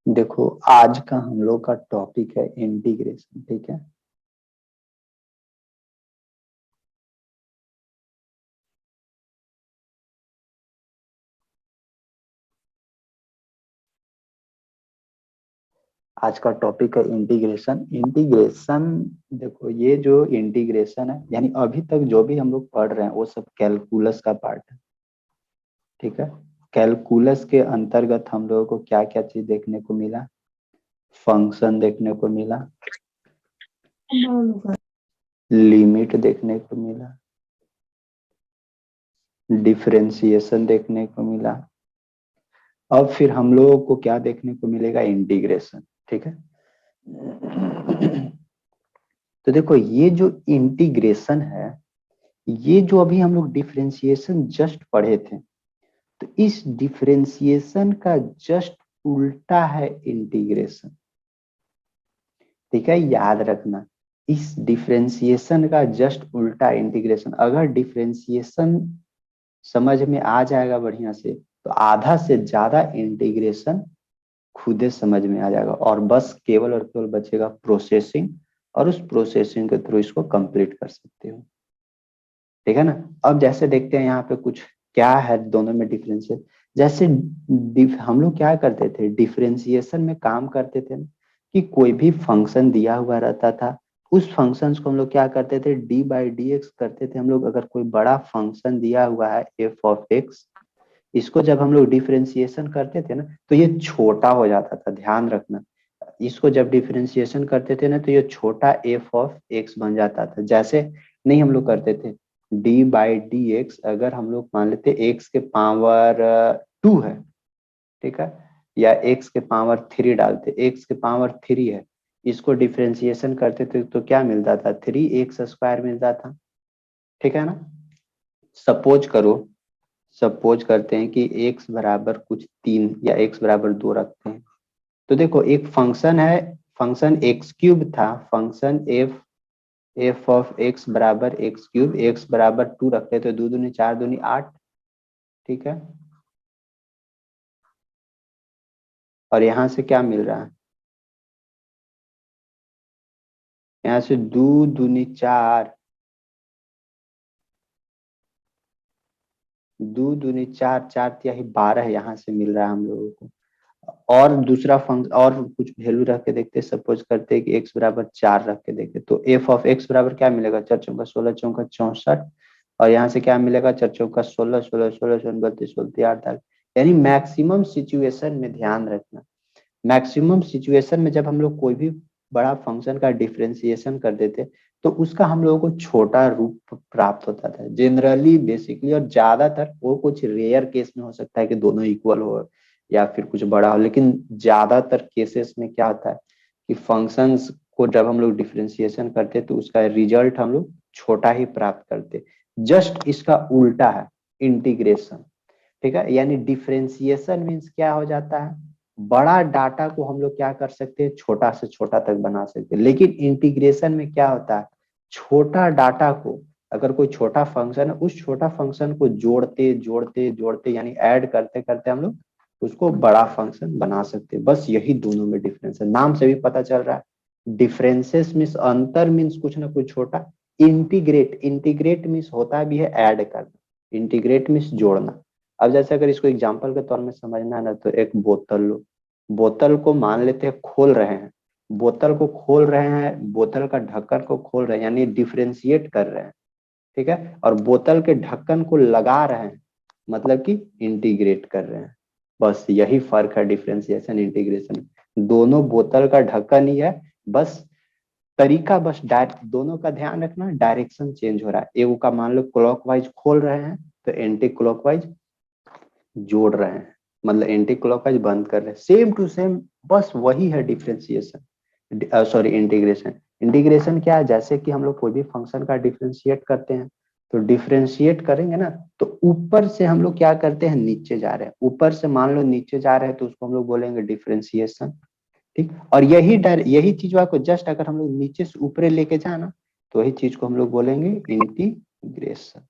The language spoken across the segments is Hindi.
देखो, आज का हम लोग का टॉपिक है इंटीग्रेशन। ठीक है। आज का टॉपिक है इंटीग्रेशन। इंटीग्रेशन, देखो ये जो इंटीग्रेशन है यानी अभी तक जो भी हम लोग पढ़ रहे हैं वो सब कैलकुलस का पार्ट है। ठीक है। कैलकुलस के अंतर्गत हम लोगों को क्या क्या चीज देखने को मिला? फंक्शन देखने को मिला, लिमिट देखने को मिला, डिफरेंशिएशन देखने को मिला। अब फिर हम लोगों को क्या देखने को मिलेगा? इंटीग्रेशन। ठीक है। तो देखो, ये जो इंटीग्रेशन है, ये जो अभी हम लोग डिफरेंशिएशन जस्ट पढ़े थे, तो इस डिफरेंशिएशन का जस्ट उल्टा है इंटीग्रेशन। ठीक है, याद रखना, इस डिफरेंशिएशन का जस्ट उल्टा इंटीग्रेशन। अगर डिफरेंशिएशन समझ में आ जाएगा बढ़िया से, तो आधा से ज्यादा इंटीग्रेशन खुदे समझ में आ जाएगा, और बस केवल और केवल बचेगा प्रोसेसिंग, और उस प्रोसेसिंग के थ्रू इसको कंप्लीट कर सकते हो। ठीक है ना। अब जैसे देखते हैं यहाँ पे कुछ क्या है दोनों में डिफरेंशिएट। जैसे हम लोग क्या करते थे, डिफरेंशिएशन में काम करते थे ना, कि कोई भी फंक्शन दिया हुआ रहता था, उस फंक्शन को हम लोग क्या करते थे, डी बाई डी एक्स करते थे हम लोग। अगर कोई बड़ा फंक्शन दिया हुआ है एफ ऑफ एक्स, इसको जब हम लोग डिफरेंशिएशन करते थे ना, तो ये छोटा हो जाता था, ध्यान रखना। इसको जब डिफरेंशिएशन करते थे ना, तो ये छोटा एफ ऑफ एक्स बन जाता था। जैसे नहीं हम लोग करते थे, डी बाई डी एक्स अगर हम लोग मान लेते एक्स के पावर 2 है, ठीक है, या एक्स के पावर 3 डालते, एक्स के पावर 3 है, इसको डिफरेंशिएशन करते थे तो क्या मिलता था? 3x² मिलता था। ठीक है ना। सपोज करो, सपोज करते हैं कि x बराबर कुछ 3 या x बराबर 2 रखते हैं। तो देखो, एक फंक्शन है, फंक्शन x³ था, फंक्शन एफ ऑफ एक्स बराबर x³ एक्स बराबर 2 रखते हैं, तो 2 दूनी 4 दूनी 8। ठीक है। और यहाँ से क्या मिल रहा है? यहाँ से 2 दूनी 4, 2 दूनी 4, 4 तिहाई 12 यहाँ से मिल रहा है हम लोगों को। और दूसरा फंक्शन और कुछ वैल्यू रख के देखते, सपोज करते हैं कि x बराबर 4 रख के देखते, तो एफ ऑफ एक्स बराबर क्या मिलेगा? 4 चौका 16, चौका 64। और यहाँ से क्या मिलेगा? 4 चौका 16, 16 16 32, 32 8 8। यानी मैक्सिमम सिचुएशन में ध्यान रखना, मैक्सिमम सिचुएशन में जब हम लोग कोई भी बड़ा फंक्शन का डिफरेंशिएशन कर देते, तो उसका हम लोगों को छोटा रूप प्राप्त होता था जनरली, बेसिकली। और ज्यादातर वो कुछ रेयर केस में हो सकता है कि दोनों इक्वल हो या फिर कुछ बड़ा हो, लेकिन ज्यादातर केसेस में क्या होता है कि फंक्शंस को जब हम लोग डिफरेंशिएशन करते तो उसका रिजल्ट हम लोग छोटा ही प्राप्त करते। जस्ट इसका उल्टा है इंटीग्रेशन। ठीक है। यानी डिफरेंशिएशन मीन्स क्या हो जाता है, बड़ा डाटा को हम लोग क्या कर सकते हैं, छोटा से छोटा तक बना सकते हैं। लेकिन इंटीग्रेशन में क्या होता है, छोटा डाटा को, अगर कोई छोटा फंक्शन है, उस छोटा फंक्शन को जोड़ते जोड़ते जोड़ते यानी ऐड करते करते हम लोग उसको बड़ा फंक्शन बना सकते हैं। बस यही दोनों में डिफरेंस है, नाम से भी पता चल रहा है। डिफरेंसेस मीन्स अंतर, मीन्स कुछ ना कुछ छोटा। इंटीग्रेट, इंटीग्रेट मीन्स होता भी है ऐड करना, इंटीग्रेट मीन्स जोड़ना। अब जैसे अगर इसको एग्जांपल के तौर में समझना है ना, तो एक बोतल लो, बोतल को मान लेते हैं खोल रहे हैं, बोतल को खोल रहे हैं, बोतल का ढक्कन को खोल रहे हैं यानी डिफरेंशिएट कर रहे हैं। ठीक है। और बोतल के ढक्कन को लगा रहे हैं, मतलब कि इंटीग्रेट कर रहे हैं। बस यही फर्क है डिफरेंशिएशन इंटीग्रेशन। दोनों बोतल का ढक्कन ही है, बस तरीका, बस दोनों का ध्यान रखना, डायरेक्शन चेंज हो रहा है। एगो का मान लो क्लॉकवाइज खोल रहे हैं, तो एंटी क्लॉकवाइज जोड़ रहे हैं, मतलब एंटी क्लॉकवाइज बंद कर रहे हैं, सेम टू सेम। बस वही है डिफरेंशिएशन, सॉरी इंटीग्रेशन। इंटीग्रेशन क्या है, जैसे कि हम लोग कोई भी फंक्शन का डिफरेंशिएट करते हैं, तो डिफरेंशिएट करेंगे ना, तो ऊपर से हम लोग क्या करते हैं, नीचे जा रहे हैं, ऊपर से मान लो नीचे जा रहे हैं, तो उसको हम लोग बोलेंगे डिफरेंशिएशन। ठीक। और यही चीज को जस्ट अगर हम लोग नीचे से ऊपरे लेके जाए ना, तो वही चीज को हम लोग बोलेंगे इंटीग्रेशन।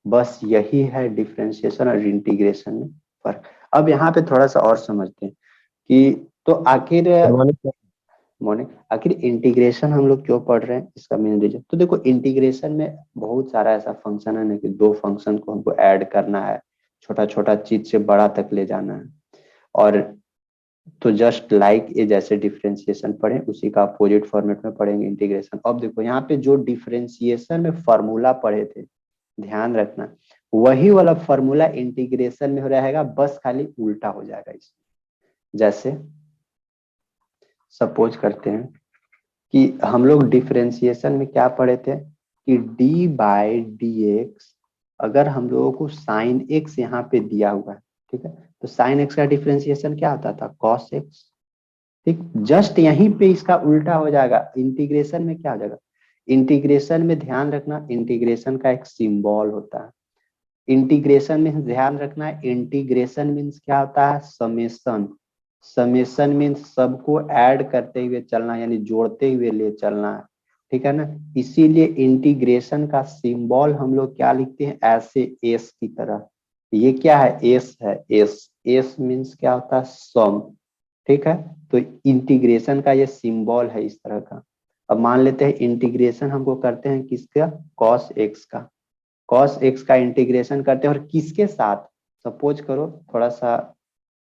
बस यही है डिफरेंशिएशन और इंटीग्रेशन में फर्क। अब यहाँ पे थोड़ा सा और समझते हैं कि तो आखिर हार्मोनिक। मॉर्निंग आखिर इंटीग्रेशन हम लोग क्यों पढ़ रहे हैं, इसका मेन रीजन तो देखो, इंटीग्रेशन में बहुत सारा ऐसा फंक्शन है ना कि दो फंक्शन को हमको ऐड करना है, छोटा छोटा चीज से बड़ा तक ले जाना है। और तो जस्ट लाइक ये जैसे डिफरेंशिएशन पढ़े उसी का अपोजिट फॉर्मेट में पढ़ेंगे इंटीग्रेशन। अब देखो यहाँ पे जो डिफरेंशिएशन में फॉर्मूला पढ़े थे, ध्यान रखना, वही वाला फॉर्मूला इंटीग्रेशन में हो रहेगा, बस खाली उल्टा हो जाएगा इसमें। जैसे सपोज करते हैं कि हम लोग डिफरेंशिएशन में क्या पढ़े थे कि d बाय डी एक्स, अगर हम लोगों को साइन एक्स यहाँ पे दिया हुआ है, ठीक है, तो साइन एक्स का डिफरेंशिएशन क्या आता था, कॉस एक्स। ठीक, जस्ट यहीं पे इसका उल्टा हो जाएगा, इंटीग्रेशन में क्या हो जाएगा, इंटीग्रेशन में ध्यान रखना इंटीग्रेशन का एक सिंबल होता है। इंटीग्रेशन में ध्यान रखना है, इंटीग्रेशन मीन्स क्या होता है, समेशन। समेशन मीन्स सबको ऐड करते हुए चलना, यानी जोड़ते हुए ले चलना है, ठीक है ना। इसीलिए इंटीग्रेशन का सिंबल हम लोग क्या लिखते हैं, ऐसे एस की तरह। ये क्या है, एस है, एस। एस मीन्स क्या होता है, सम। ठीक है, तो इंटीग्रेशन का ये सिंबल है इस तरह का। अब मान लेते हैं इंटीग्रेशन हमको करते हैं किसका, कॉस एक्स का। कॉस एक्स का इंटीग्रेशन करते हैं और किसके साथ, सपोज करो थोड़ा सा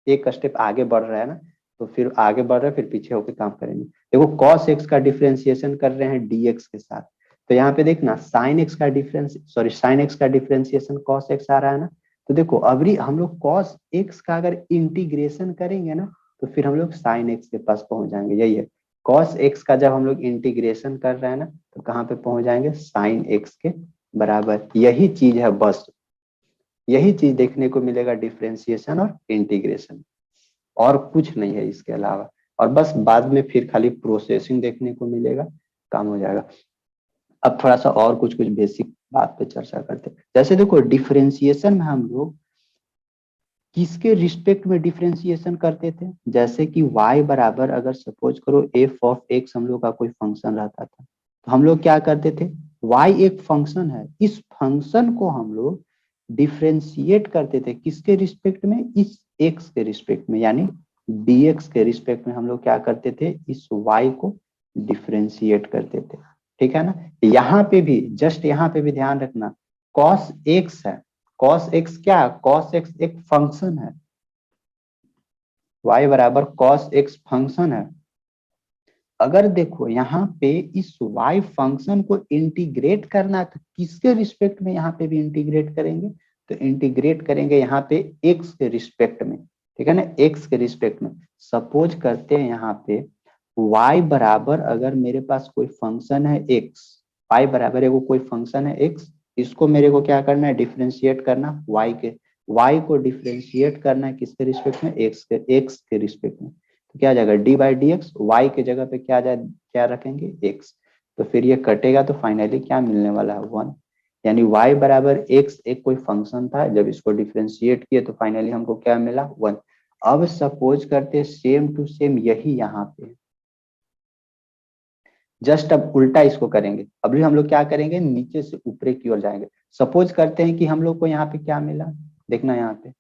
एक स्टेप आगे बढ़ रहा है ना, तो फिर आगे बढ़ रहे हैं फिर पीछे होकर काम करेंगे। देखो कॉस एक्स का डिफरेंशिएशन कर रहे हैं डीएक्स के साथ, तो यहाँ पे देखना साइन एक्स का डिफरेंस, सॉरी साइन एक्स का डिफरेंशिएशन कॉस एक्स आ रहा है ना। तो देखो अभी हम लोग कॉस एक्स का अगर इंटीग्रेशन करेंगे ना, तो फिर हम लोग साइन एक्स के पास पहुंच जाएंगे। यही है, कॉस एक्स का जब हम लोग इंटीग्रेशन कर रहे हैं ना, तो कहाँ पे पहुंच जाएंगे, साइन एक्स के बराबर। यही चीज है बस, यही चीज देखने को मिलेगा डिफरेंशिएशन और इंटीग्रेशन, और कुछ नहीं है इसके अलावा। और बस बाद में फिर खाली प्रोसेसिंग देखने को मिलेगा, काम हो जाएगा। अब थोड़ा सा और कुछ कुछ बेसिक बात पे चर्चा करते हैं। जैसे देखो डिफरेंशिएशन में हम लोग किसके रिस्पेक्ट में डिफरेंशिएशन करते थे, जैसे कि y बराबर अगर सपोज करो f ऑफ x हम लोग का कोई फंक्शन रहता था, तो हम लोग क्या करते थे, y एक फंक्शन है, इस फंक्शन को हम लोग डिफरेंशिएट करते थे किसके रिस्पेक्ट में, इस x के रिस्पेक्ट में, यानी dx के रिस्पेक्ट में हम लोग क्या करते थे, इस y को डिफरेंशिएट करते थे। ठीक है ना। यहाँ पे भी जस्ट यहाँ पे भी ध्यान रखना, cos x है, cos x क्या है, cos x एक फंक्शन है, y बराबर cos x फंक्शन है। अगर देखो यहाँ पे इस y फंक्शन को इंटीग्रेट करना है, तो किसके रिस्पेक्ट में यहाँ पे भी इंटीग्रेट करेंगे, तो इंटीग्रेट करेंगे यहाँ पे x के रिस्पेक्ट में। ठीक है ना, x के रिस्पेक्ट में। सपोज करते हैं यहाँ पे y बराबर अगर मेरे पास कोई फंक्शन है x, y बराबर है वो कोई फंक्शन है x, इसको मेरे को क्या करना है, डिफरेंशिएट करना y के, y को डिफरेंशिएट करना है किसके रिस्पेक्ट में, x के रिस्पेक्ट में। तो क्या आ जाएगा, d by d x, y के जगह पे क्या जाए, क्या रखेंगे, एक्स। तो फिर ये कटेगा तो फाइनली क्या मिलने वाला है, वन। यानी y बराबर एक्स एक कोई फंक्शन था, जब इसको डिफरेंशिएट किए तो फाइनली हमको क्या मिला, वन। अब सपोज करते सेम टू सेम यही यहाँ पे, जस्ट अब उल्टा इसको करेंगे। अभी हम लोग क्या करेंगे, नीचे से ऊपर की ओर जाएंगे। सपोज करते हैं कि हम लोग को यहाँ पे क्या मिला, देखना यहाँ पे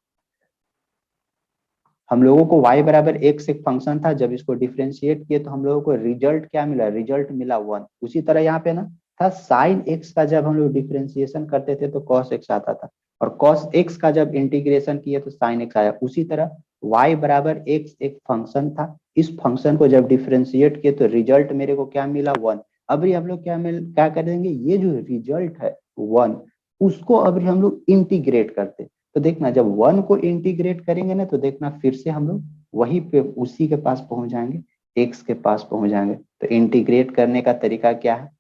हम लोगों को y बराबर एक्स एक फंक्शन था, जब इसको डिफरेंशिएट किए तो हम लोगों को रिजल्ट क्या मिला, रिजल्ट मिला वन। उसी तरह यहाँ पे ना था साइन एक्स का, जब हम लोग डिफरेंशिएशन करते थे तो कॉस एक्स आता था, और कॉस एक्स का जब इंटीग्रेशन किए तो साइन एक्स आया। उसी तरह y बराबर एक्स एक फंक्शन था, इस फंक्शन को जब डिफरेंशिएट किए तो रिजल्ट मेरे को क्या मिला, वन। अभी हम लोग क्या करेंगे, ये जो रिजल्ट है वन, उसको अभी हम लोग इंटीग्रेट करते। तो देखना जब वन को इंटीग्रेट करेंगे ना, तो देखना फिर से हम लोग वही पे उसी के पास पहुंच जाएंगे, एक्स के पास पहुंच जाएंगे। तो इंटीग्रेट करने का तरीका क्या है,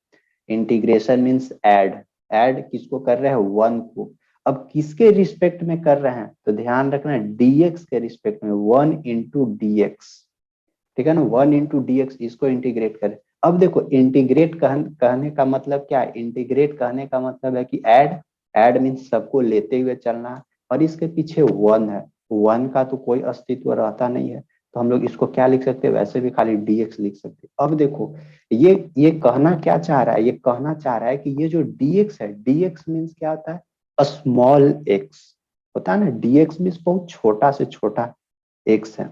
इंटीग्रेशन मीन्स ऐड। ऐड किसको कर रहे हैं, वन को। अब किसके रिस्पेक्ट में कर रहे हैं, तो ध्यान रखना डीएक्स के रिस्पेक्ट में, वन इंटू डीएक्स। ठीक है ना, वन इंटू डीएक्स, इसको इंटीग्रेट करें। अब देखो इंटीग्रेट कहने का मतलब क्या है, इंटीग्रेट कहने का मतलब है कि ऐड, ऐड मीन्स सबको लेते हुए चलना है, और इसके पीछे वन है, वन का तो कोई अस्तित्व रहता नहीं है, तो हम लोग इसको क्या लिख सकते हैं, वैसे भी खाली डीएक्स लिख सकते हैं। अब देखो ये कहना क्या चाह रहा है, ये कहना चाह रहा है कि ये जो डीएक्स है, डीएक्स मीन्स क्या होता है, स्मॉल एक्स होता है ना, डीएक्स मीन्स बहुत छोटा से छोटा एक्स है।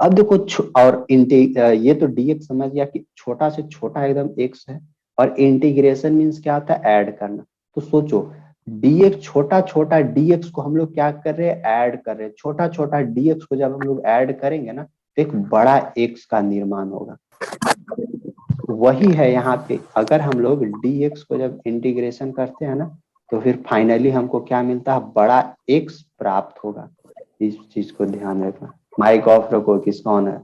अब देखो और ये तो dx समझ गया कि छोटा से छोटा एकदम x है, और इंटीग्रेशन मीन्स क्या होता है, ऐड करना। तो सोचो dx, छोटा छोटा dx को हम लोग क्या कर रहे हैं, ऐड कर रहे हैं। छोटा छोटा dx को जब हम लोग ऐड करेंगे ना, तो एक बड़ा x का निर्माण होगा। वही है यहाँ पे, अगर हम लोग dx को जब इंटीग्रेशन करते हैं ना, तो फिर फाइनली हमको क्या मिलता है, बड़ा x प्राप्त होगा। इस चीज को ध्यान रखना। माइक ऑफ रखो, किसका ऑन है?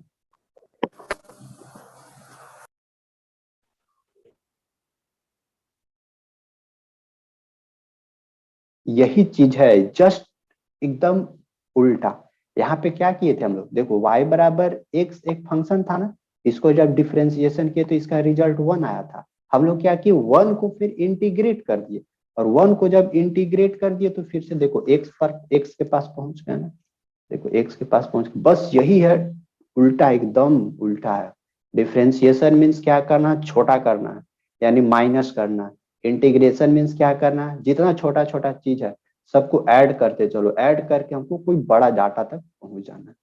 यही चीज है, जस्ट एकदम उल्टा। यहाँ पे क्या किए थे हम लोग, देखो y बराबर x एक फंक्शन था ना, इसको जब डिफरेंशिएशन किए तो इसका रिजल्ट 1 आया था। हम लोग क्या किए, 1 को फिर इंटीग्रेट कर दिए, और 1 को जब इंटीग्रेट कर दिए तो फिर से देखो x पर x के पास पहुंच गए ना। देखो x के पास पहुंच गए, बस यही है, उल्टा, एकदम उल्टा है। डिफरेंशिएशन मीन्स क्या करना, छोटा करना है, यानी माइनस करना है। इंटीग्रेशन मीन्स क्या करना है, जितना छोटा छोटा चीज है सबको ऐड करते चलो, ऐड करके हमको कोई बड़ा डाटा तक पहुंच जाना है।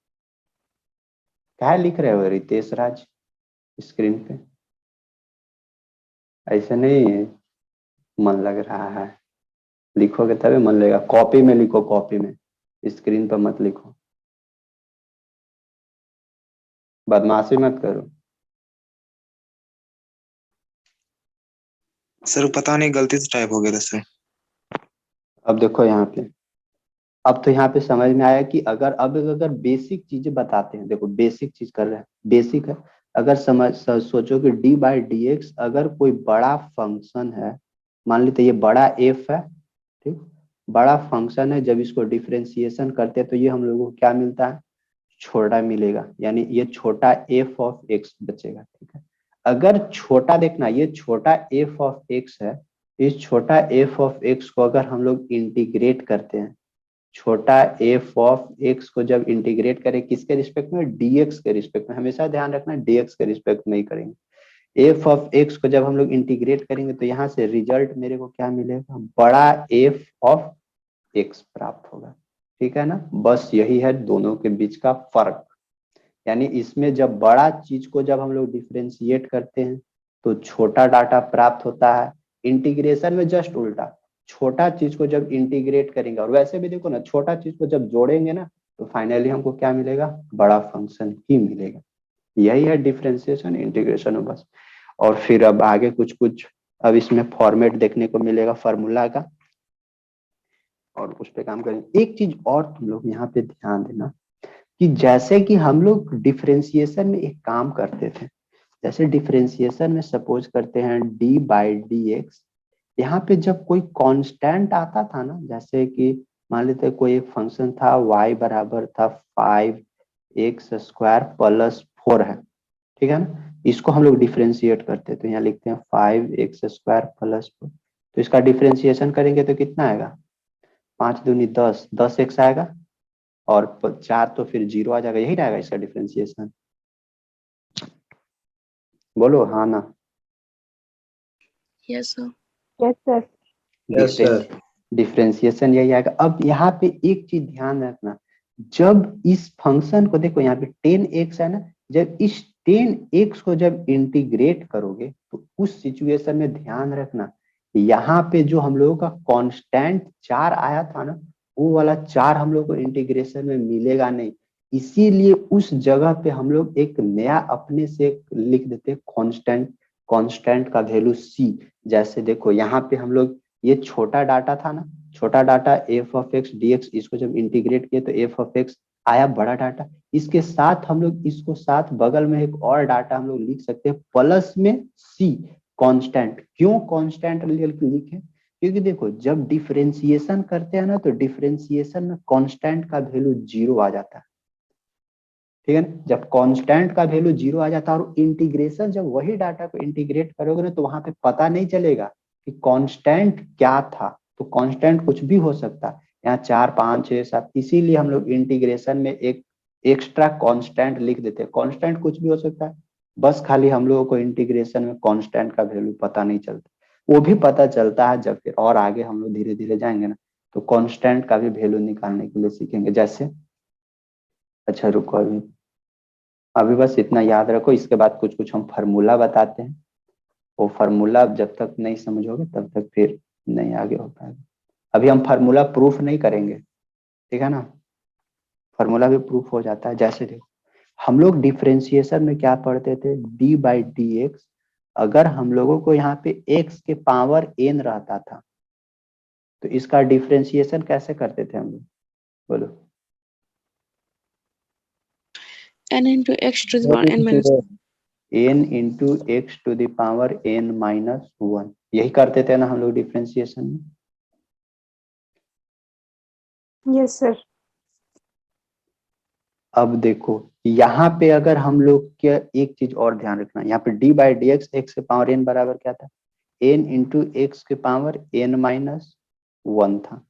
क्या लिख रहे हो रितेश राज स्क्रीन पे? ऐसे नहीं मन लग रहा है, लिखोगे तभी मन लगेगा। कॉपी में लिखो, कॉपी में, स्क्रीन पर मत लिखो। बदमाशी मत करो। सर पता नहीं गलती से टाइप हो गया था सर। अब देखो यहाँ पे, अब तो यहाँ पे समझ में आया कि अगर बेसिक चीजें बताते हैं, देखो बेसिक चीज कर रहे हैं, बेसिक है। अगर सोचो कि डी बाई डी एक्स अगर कोई बड़ा फंक्शन है, मान लेते ये बड़ा एफ है, ठीक, बड़ा फंक्शन है, जब इसको डिफरेंशिएशन करते हैं तो ये हम लोगों को क्या मिलता है, छोटा मिलेगा, यानी ये छोटा एफ ऑफ एक्स बचेगा, ठीक है। अगर छोटा, देखना ये छोटा एफ ऑफ एक्स है, इस छोटा एफ ऑफ एक्स को अगर हम लोग इंटीग्रेट करते हैं, छोटा एफ ऑफ एक्स को जब इंटीग्रेट करें किसके रिस्पेक्ट में, डीएक्स के रिस्पेक्ट में, हमेशा ध्यान रखना डीएक्स के रिस्पेक्ट में ही करेंगे। एफ ऑफ एक्स को जब हम लोग इंटीग्रेट करेंगे तो यहाँ से रिजल्ट मेरे को क्या मिलेगा, बड़ा एफ ऑफ एक्स प्राप्त होगा, ठीक है ना। बस यही है दोनों के बीच का फर्क। यानी इसमें जब बड़ा चीज को जब हम लोग डिफ्रेंशिएट करते हैं तो छोटा डाटा प्राप्त होता है। इंटीग्रेशन में जस्ट उल्टा, छोटा चीज को जब इंटीग्रेट करेंगे, और वैसे भी देखो ना, छोटा चीज को जब जोड़ेंगे ना तो फाइनली हमको क्या मिलेगा, बड़ा फंक्शन ही मिलेगा। यही है डिफ्रेंशिएशन इंटीग्रेशन में, बस। और फिर अब आगे कुछ कुछ अब इसमें फॉर्मेट देखने को मिलेगा फार्मूला का, और उस पर काम करेंगे। एक चीज और तुम लोग यहाँ पे ध्यान देना, कि जैसे कि हम लोग डिफरेंशिएशन में एक काम करते थे, जैसे डिफरेंशिएशन में सपोज करते हैं डी बाई डी एक्स, यहाँ पे जब कोई कांस्टेंट आता था ना, जैसे कि मान लेते हैं कोई एक फंक्शन था y बराबर था 5x² प्लस 4 है, ठीक है ना। इसको हम लोग डिफरेंशिएट करते थे, यहाँ लिखते हैं 5x² प्लस 4। तो इसका डिफरेंशिएशन करेंगे तो कितना आएगा, 5 दूनी 10, 10x आएगा, और 4 तो फिर 0 आ जाएगा, यही रहेगा इसका डिफरेंशिएशन। बोलो हाँ ना। Yes sir. Yes sir. Yes sir. Differentiation यही आएगा। अब यहाँ पे एक चीज ध्यान रखना, जब इस फंक्शन को देखो, यहाँ पे 10x है ना, जब इस 10x को जब इंटीग्रेट करोगे तो उस सिचुएशन में ध्यान रखना, यहाँ पे जो हम लोगों का कांस्टेंट 4 आया था ना, वो वाला 4 हम लोग को इंटीग्रेशन में मिलेगा नहीं। इसीलिए उस जगह पे हम लोग एक नया अपने से लिख देते कांस्टेंट, कांस्टेंट का वैल्यू c। जैसे देखो यहाँ पे हम लोग, ये छोटा डाटा था ना, छोटा data F of x d x, इसको जब इंटीग्रेट किए तो एफ ऑफ एक्स आया बड़ा डाटा। इसके साथ हम लोग इसको साथ बगल में एक और डाटा हम लोग लिख सकते हैं प्लस में सी, कांस्टेंट। क्यों कांस्टेंट लिखे, क्योंकि देखो जब डिफरेंशिएशन करते हैं ना तो डिफरेंशिएशन में कांस्टेंट का वैल्यू 0 आ जाता है, ठीक है ना। जब कांस्टेंट का वैल्यू 0 आ जाता है, और इंटीग्रेशन जब वही डाटा को इंटीग्रेट करोगे ना तो वहां पे पता नहीं चलेगा कि कांस्टेंट क्या था। तो कांस्टेंट कुछ भी हो सकता है, यहाँ 4 5 6 7, इसीलिए हम लोग इंटीग्रेशन में एक एक्स्ट्रा कांस्टेंट लिख देते हैं। कांस्टेंट कुछ भी हो सकता है, बस खाली हम लोगों को इंटीग्रेशन में कांस्टेंट का वैल्यू पता नहीं चलता। वो भी पता चलता है जब फिर और आगे हम लोग धीरे धीरे जाएंगे ना, तो कांस्टेंट का भी वैल्यू निकालने के लिए सीखेंगे। जैसे, अच्छा रुको अभी, अभी बस इतना याद रखो, इसके बाद कुछ कुछ हम फार्मूला बताते हैं। वो फार्मूला जब तक नहीं समझोगे तब तक फिर नहीं आगे हो पाएगा। अभी हम फार्मूला प्रूफ नहीं करेंगे, ठीक है ना। फार्मूला भी प्रूफ हो जाता है। जैसे देखो, हम लोग डिफरेंशिएशन में क्या पढ़ते थे, डी बाई डी एक्स। अगर हम लोगों को यहाँ पे एक्स के पावर एन रहता था तो इसका डिफरेंशिएशन कैसे करते थे हम लोग, बोलो। n into x to the power n minus n into x to the power n minus one, यही करते थे ना हम लोग डिफरेंशिएशन में। Yes sir. अब देखो यहाँ पे अगर हम लोग क्या, एक चीज और ध्यान रखना, यहाँ पे D by d x, x के पावर एन बराबर क्या था, एन इंटू एक्स के पावर एन माइनस वन था।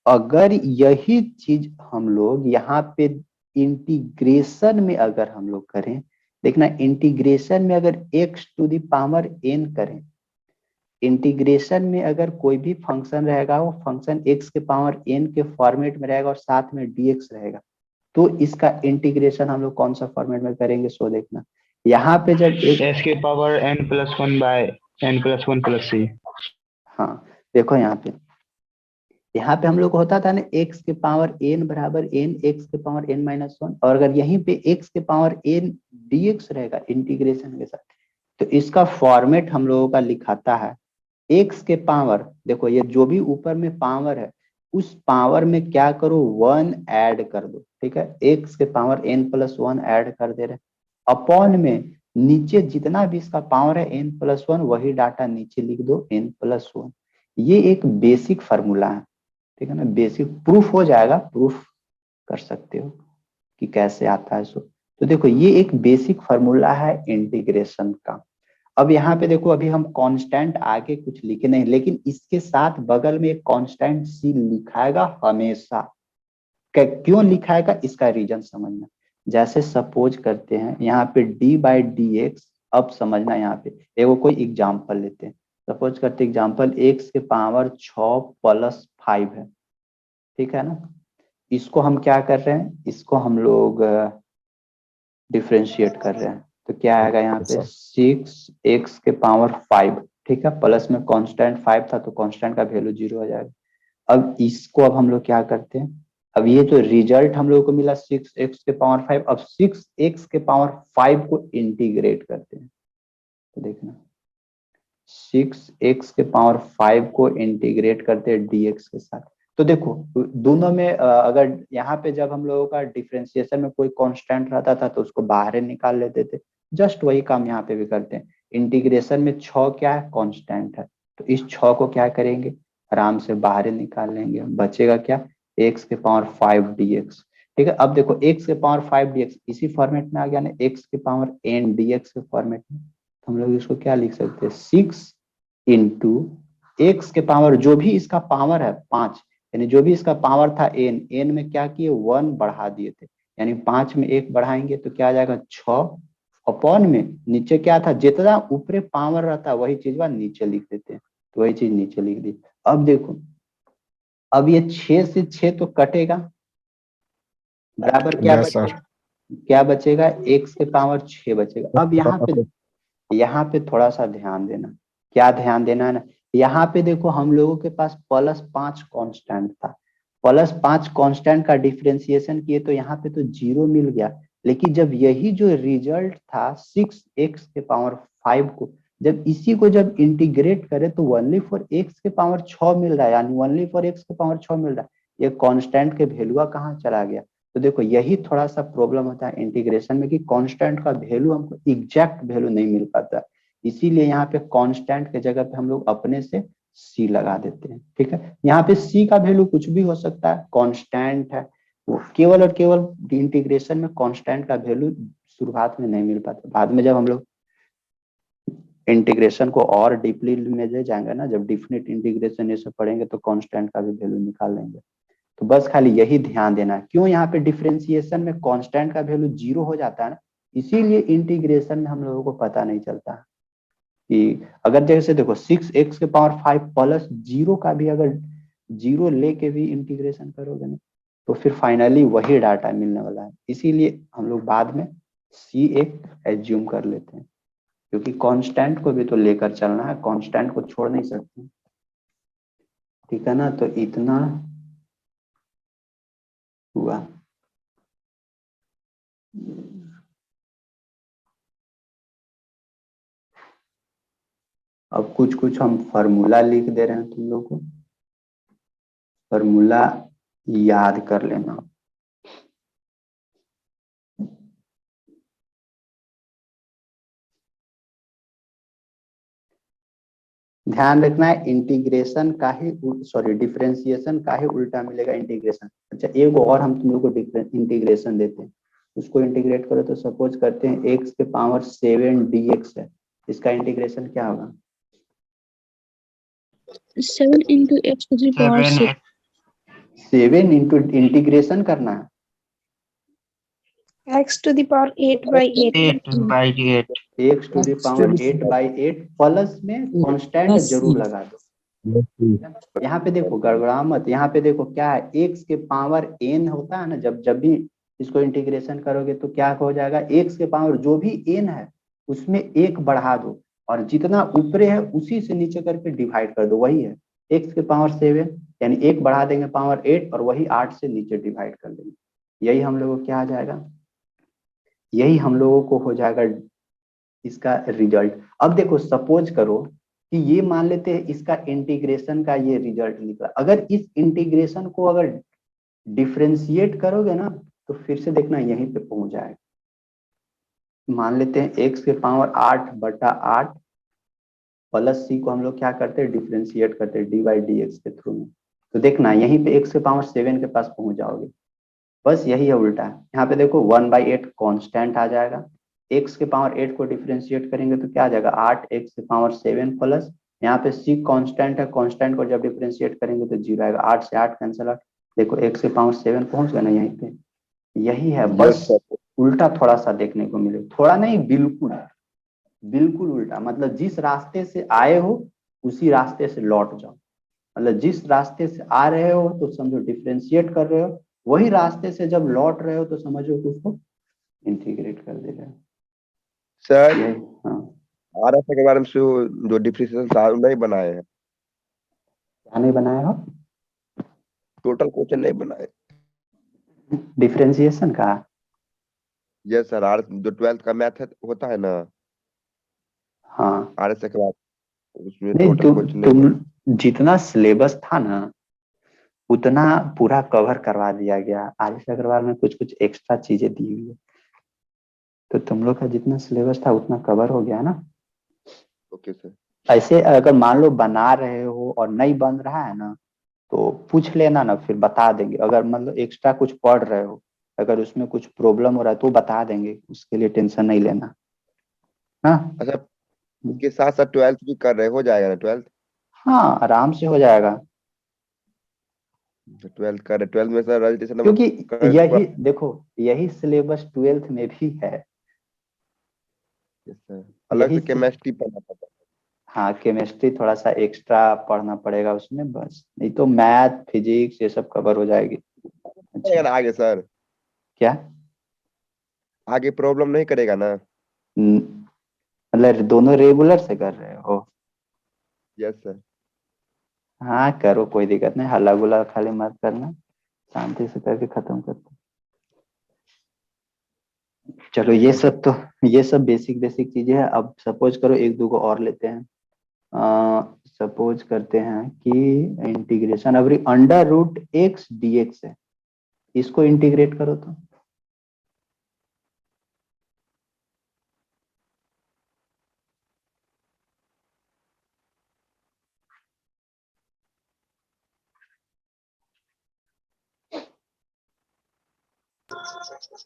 अगर यही चीज हम लोग यहाँ पे इंटीग्रेशन में अगर हम लोग करें, देखना इंटीग्रेशन में अगर x to the power n करें, इंटीग्रेशन में अगर कोई भी फंक्शन रहेगा वो फंक्शन एक्स के पावर एन के फॉर्मेट में रहेगा और साथ में डीएक्स रहेगा। तो इसका इंटीग्रेशन हम लोग कौन सा फॉर्मेट में करेंगे, सो देखना यहाँ पे जब एस के power n plus one by n plus one plus c. हाँ देखो यहाँ पे हम लोग को होता था ना एक्स के पावर एन बराबर एन एक्स के पावर एन माइनस वन, और अगर यहीं पे एक्स के पावर एन डीएक्स रहेगा इंटीग्रेशन के साथ, तो इसका फॉर्मेट हम लोगों का लिखाता है एक्स के पावर, देखो ये जो भी ऊपर में पावर है उस पावर में क्या करो, वन ऐड कर दो, ठीक है। एक्स के power n plus one add कर दे रहे, अपॉन में नीचे जितना भी इसका पावर है एन प्लस वन वही डाटा नीचे लिख दो एन प्लस वन। ये एक बेसिक फार्मूला है, ठीक है ना। बेसिक प्रूफ हो जाएगा, प्रूफ कर सकते हो कि कैसे आता है सो। तो देखो ये एक बेसिक फार्मूला है इंटीग्रेशन का। अब यहाँ पे देखो अभी हम कांस्टेंट आगे कुछ लिखे नहीं, लेकिन इसके साथ बगल में एक कांस्टेंट सी लिखाएगा हमेशा। क्यों लिखाएगा इसका रीजन समझना। जैसे सपोज करते हैं यहाँ पे डी बाई डी एक्स, अब समझना यहाँ पे एगो कोई एग्जाम्पल लेते हैं। सपोज करते एग्जाम्पल एक्स के पावर 6 प्लस 5 है, ठीक है ना। इसको हम क्या कर रहे हैं, इसको हम लोग डिफ्रेंशिएट कर रहे हैं। तो क्या आएगा यहाँ पे 6x के पावर 5, ठीक है। प्लस में कांस्टेंट 5 था तो कांस्टेंट का वैल्यू 0 हो जाएगा। अब इसको अब हम लोग क्या करते हैं, अब ये जो रिजल्ट हम लोगों को मिला 6x के पावर 5, अब 6x के पावर 5 को इंटीग्रेट करते हैं। तो देखना 6x के पावर 5 को इंटीग्रेट करते हैं dx के साथ। तो देखो दोनों में अगर यहाँ पे जब हम लोगों का डिफरेंशिएशन में कोई कांस्टेंट रहता था तो उसको बाहर निकाल लेते थे, जस्ट वही काम यहाँ पे भी करते हैं। इंटीग्रेशन में 6 क्या है, कांस्टेंट है, तो इस 6 को क्या करेंगे, आराम से बाहर निकाल लेंगे। बचेगा क्या, x के पावर 5 dx, ठीक है। अब देखो x के पावर 5 dx इसी फॉर्मेट में आ गया ना, x के पावर n dx के फॉर्मेट में। तो हम लोग इसको क्या लिख सकते हैं, 6 इंटू एक्स के पावर जो भी इसका पावर है 5, यानी जो भी इसका पावर था एन में क्या किए 1 बढ़ा दिए थे, यानी 5 में 1 बढ़ाएंगे तो क्या आ जाएगा 6, अपॉन में नीचे क्या था, जितना ऊपरे पावर रहता है वही चीज नीचे लिख देते हैं, तो वही चीज नीचे लिख दी। अब देखो अब ये 6 से 6 तो कटेगा, बराबर क्या बचेगा, क्या बचेगा, एक्स के पावर 6 बचेगा। अब यहाँ पे थोड़ा सा ध्यान देना, क्या ध्यान देना है ना, यहाँ पे देखो हम लोगों के पास +5 कांस्टेंट था, +5 कांस्टेंट का डिफरेंशिएशन किए तो यहाँ पे तो 0 मिल गया। लेकिन जब यही जो रिजल्ट था 6x के पावर 5 को जब इसी को जब इंटीग्रेट करें तो ओनली फॉर x के पावर 6 मिल रहा है, यानी ओनली फॉर x के पावर 6 मिल रहा है, ये कांस्टेंट के वैल्यू कहाँ चला गया। तो देखो यही थोड़ा सा प्रॉब्लम होता है इंटीग्रेशन में कि कांस्टेंट का वैल्यू हमको एग्जैक्ट वैल्यू नहीं मिल पाता, इसीलिए यहाँ पे कांस्टेंट के जगह पे हम लोग अपने से c लगा देते हैं, ठीक है। यहाँ पे c का वैल्यू कुछ भी हो सकता है, कांस्टेंट है वो, केवल और केवल इंटीग्रेशन में कांस्टेंट का वैल्यू शुरुआत में नहीं मिल पाता, बाद में जब हम लोग इंटीग्रेशन को और डीपली में ले जाएंगे ना, जब डिफिनिट इंटीग्रेशन ये सब पढ़ेंगे तो कांस्टेंट का भी वैल्यू निकाल लेंगे। तो बस खाली यही ध्यान देना है, क्यों यहाँ पे डिफरेंशिएशन में कांस्टेंट का वैल्यू 0 हो जाता है ना, इसीलिए इंटीग्रेशन में हम लोगों को पता नहीं चलता कि अगर जैसे देखो 6x के पावर 5 प्लस 0 का भी अगर 0 लेके भी इंटीग्रेशन करोगे ना तो फिर फाइनली वही डाटा मिलने वाला है, इसीलिए हम लोग बाद में सी एक एज्यूम कर लेते हैं, क्योंकि कांस्टेंट को भी तो लेकर चलना है, कांस्टेंट को छोड़ नहीं सकते, ठीक है ना। तो इतना हुआ। अब कुछ कुछ हम फार्मूला लिख दे रहे हैं तुम लोग को, फार्मूला याद कर लेना। ध्यान रखना है, इंटीग्रेशन का ही सॉरी डिफरेंशिएशन का ही उल्टा मिलेगा इंटीग्रेशन। अच्छा एक और हम तुम लोग को इंटीग्रेशन देते हैं, उसको इंटीग्रेट करो तो सपोज करते हैं x के पावर 7 dx है, इसका इंटीग्रेशन क्या होगा? 7 into x to the power 6. 7 into integration करना है, x to the power 8/8. 8/8 x to the power 8/8 plus में कांस्टेंट जरूर लगा दो। यहाँ पे देखो गड़बड़ा मत, यहाँ पे देखो क्या है, x के पावर n होता है ना, जब जब भी इसको इंटीग्रेशन करोगे तो क्या हो जाएगा, x के पावर जो भी n है उसमें एक बढ़ा दो, और जितना ऊपरे है उसी से नीचे करके डिवाइड कर दो, वही है x के पावर 7, यानी एक बढ़ा देंगे पावर 8 और वही 8 से नीचे डिवाइड कर देंगे, यही हम लोगों को क्या आ जाएगा, यही हम लोगों को हो जाएगा इसका रिजल्ट। अब देखो सपोज करो कि ये मान लेते हैं इसका इंटीग्रेशन का ये रिजल्ट निकला, अगर इस इंटीग्रेशन को अगर डिफरेंशिएट करोगे ना तो फिर से देखना यहीं पे पहुंच जाएगा। मान लेते हैं x के पावर 8/8 प्लस सी को हम लोग क्या करते हैं, डिफरेंशिएट करते हैं डी बाई डी एक्स के थ्रू में, तो देखना यहीं पे x के पावर 7 के पास पहुंच जाओगे, बस यही है उल्टा। यहाँ पे देखो 1/8 कांस्टेंट आ जाएगा, x के पावर 8 को डिफरेंशिएट करेंगे तो क्या आ जाएगा 8x के पावर 7 प्लस यहाँ पे c कांस्टेंट है, कांस्टेंट को जब डिफरेंशिएट करेंगे तो 0 आएगा, 8 से 8 कैंसिल आउट, देखो x के पावर 7 पहुंच गया ना यहीं पे, यही है, बस उल्टा थोड़ा सा देखने को मिले, थोड़ा नहीं बिल्कुल बिल्कुल उल्टा, मतलब जिस रास्ते से आए हो उसी रास्ते से लौट जाओ, मतलब जिस रास्ते से आ रहे हो तो समझो डिफरेंशिएट कर रहे हो, वही रास्ते से जब लौट रहे हो तो समझो कि उसको इंटीग्रेट कर दे रहे हो। सर हाँ आरएफ के बारे में जो डिफरेंशिएशन था नहीं बनाए हैं, क्या नहीं बनाया हो, टोटल क्वेश्चन नहीं बनाए। डिफरेंशिएशन का? यस सर, आर जो 12th का मैथ होता है ना, हाँ आरएस के बाद उसमें नहीं, टोटल क्वेश्चन नहीं बनाए। तुम जितना सिलेबस था ना उतना पूरा कवर करवा दिया गया, आयुष अग्रवाल में कुछ कुछ एक्स्ट्रा चीजें दी हुई है, तो तुम लोग का जितना सिलेबस था उतना कवर हो गया ना। Okay sir. ऐसे अगर मान लो बना रहे हो और नहीं बन रहा है ना तो पूछ लेना ना, फिर बता देंगे, अगर मतलब एक्स्ट्रा कुछ पढ़ रहे हो अगर उसमें कुछ प्रॉब्लम हो रहा है तो बता देंगे, उसके लिए टेंशन नहीं लेना। हाँ अच्छा इसके साथ साथ 12th भी कर रहे हो जाएगा ना 12th? हाँ आराम से हो जाएगा, 12th कर रहे, 12th में सर रजिस्ट्रेशन क्योंकि करने के यही बाद देखो यही सिलेबस 12th में भी है, अलग यही से केमिस्ट्री पढ़ना पड़ता हाँ केमिस्ट्री थोड़ा सा एक्स्ट्रा पढ़ना पड़ेगा उसमें, बस नहीं तो मैथ फिजिक्स ये सब कवर हो जाएगी। है अच्छा ना आगे सर, क्या आगे प्रॉब्लम नहीं करेगा ना? मतलब दोनों रेगुलर से कर रहे हो? Yes sir. हाँ करो, कोई दिक्कत नहीं, हल्ला गुल्ला खाली मत करना, शांति से करके खत्म करते। चलो ये सब बेसिक बेसिक चीजें हैं। अब सपोज करो एक दो को और लेते हैं, सपोज करते हैं कि इंटीग्रेशन अभी under root x d x है, इसको इंटीग्रेट करो तो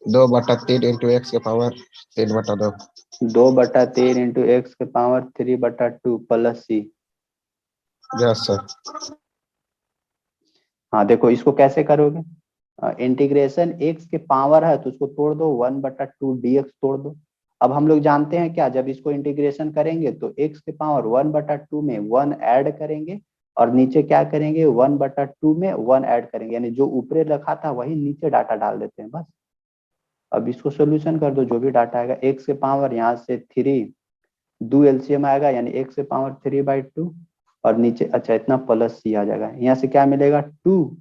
2/3 इंटू एक्स के पावर 3/2। 2/3 इंटू एक्स के power 3/2 plus c. Yes sir. हाँ देखो इसको कैसे करोगे, इंटीग्रेशन एक्स के पावर है तो उसको तोड़ दो, 1/2 dx तोड़ दो। अब हम लोग जानते हैं क्या, जब इसको इंटीग्रेशन करेंगे तो एक्स के पावर 1/2 में 1 ऐड करेंगे और नीचे क्या करेंगे 1/2 में 1 ऐड करेंगे, यानी जो ऊपरे रखा था वही नीचे डाटा डाल देते हैं बस। अब इसको सोल्यूशन कर दो, जो भी डाटा आएगा x के पावर यहाँ से 3 2 एलसीएम आएगा, यानी x के पावर 3/2 और नीचे अच्छा इतना प्लस c आ जाएगा। यहाँ से क्या मिलेगा 2,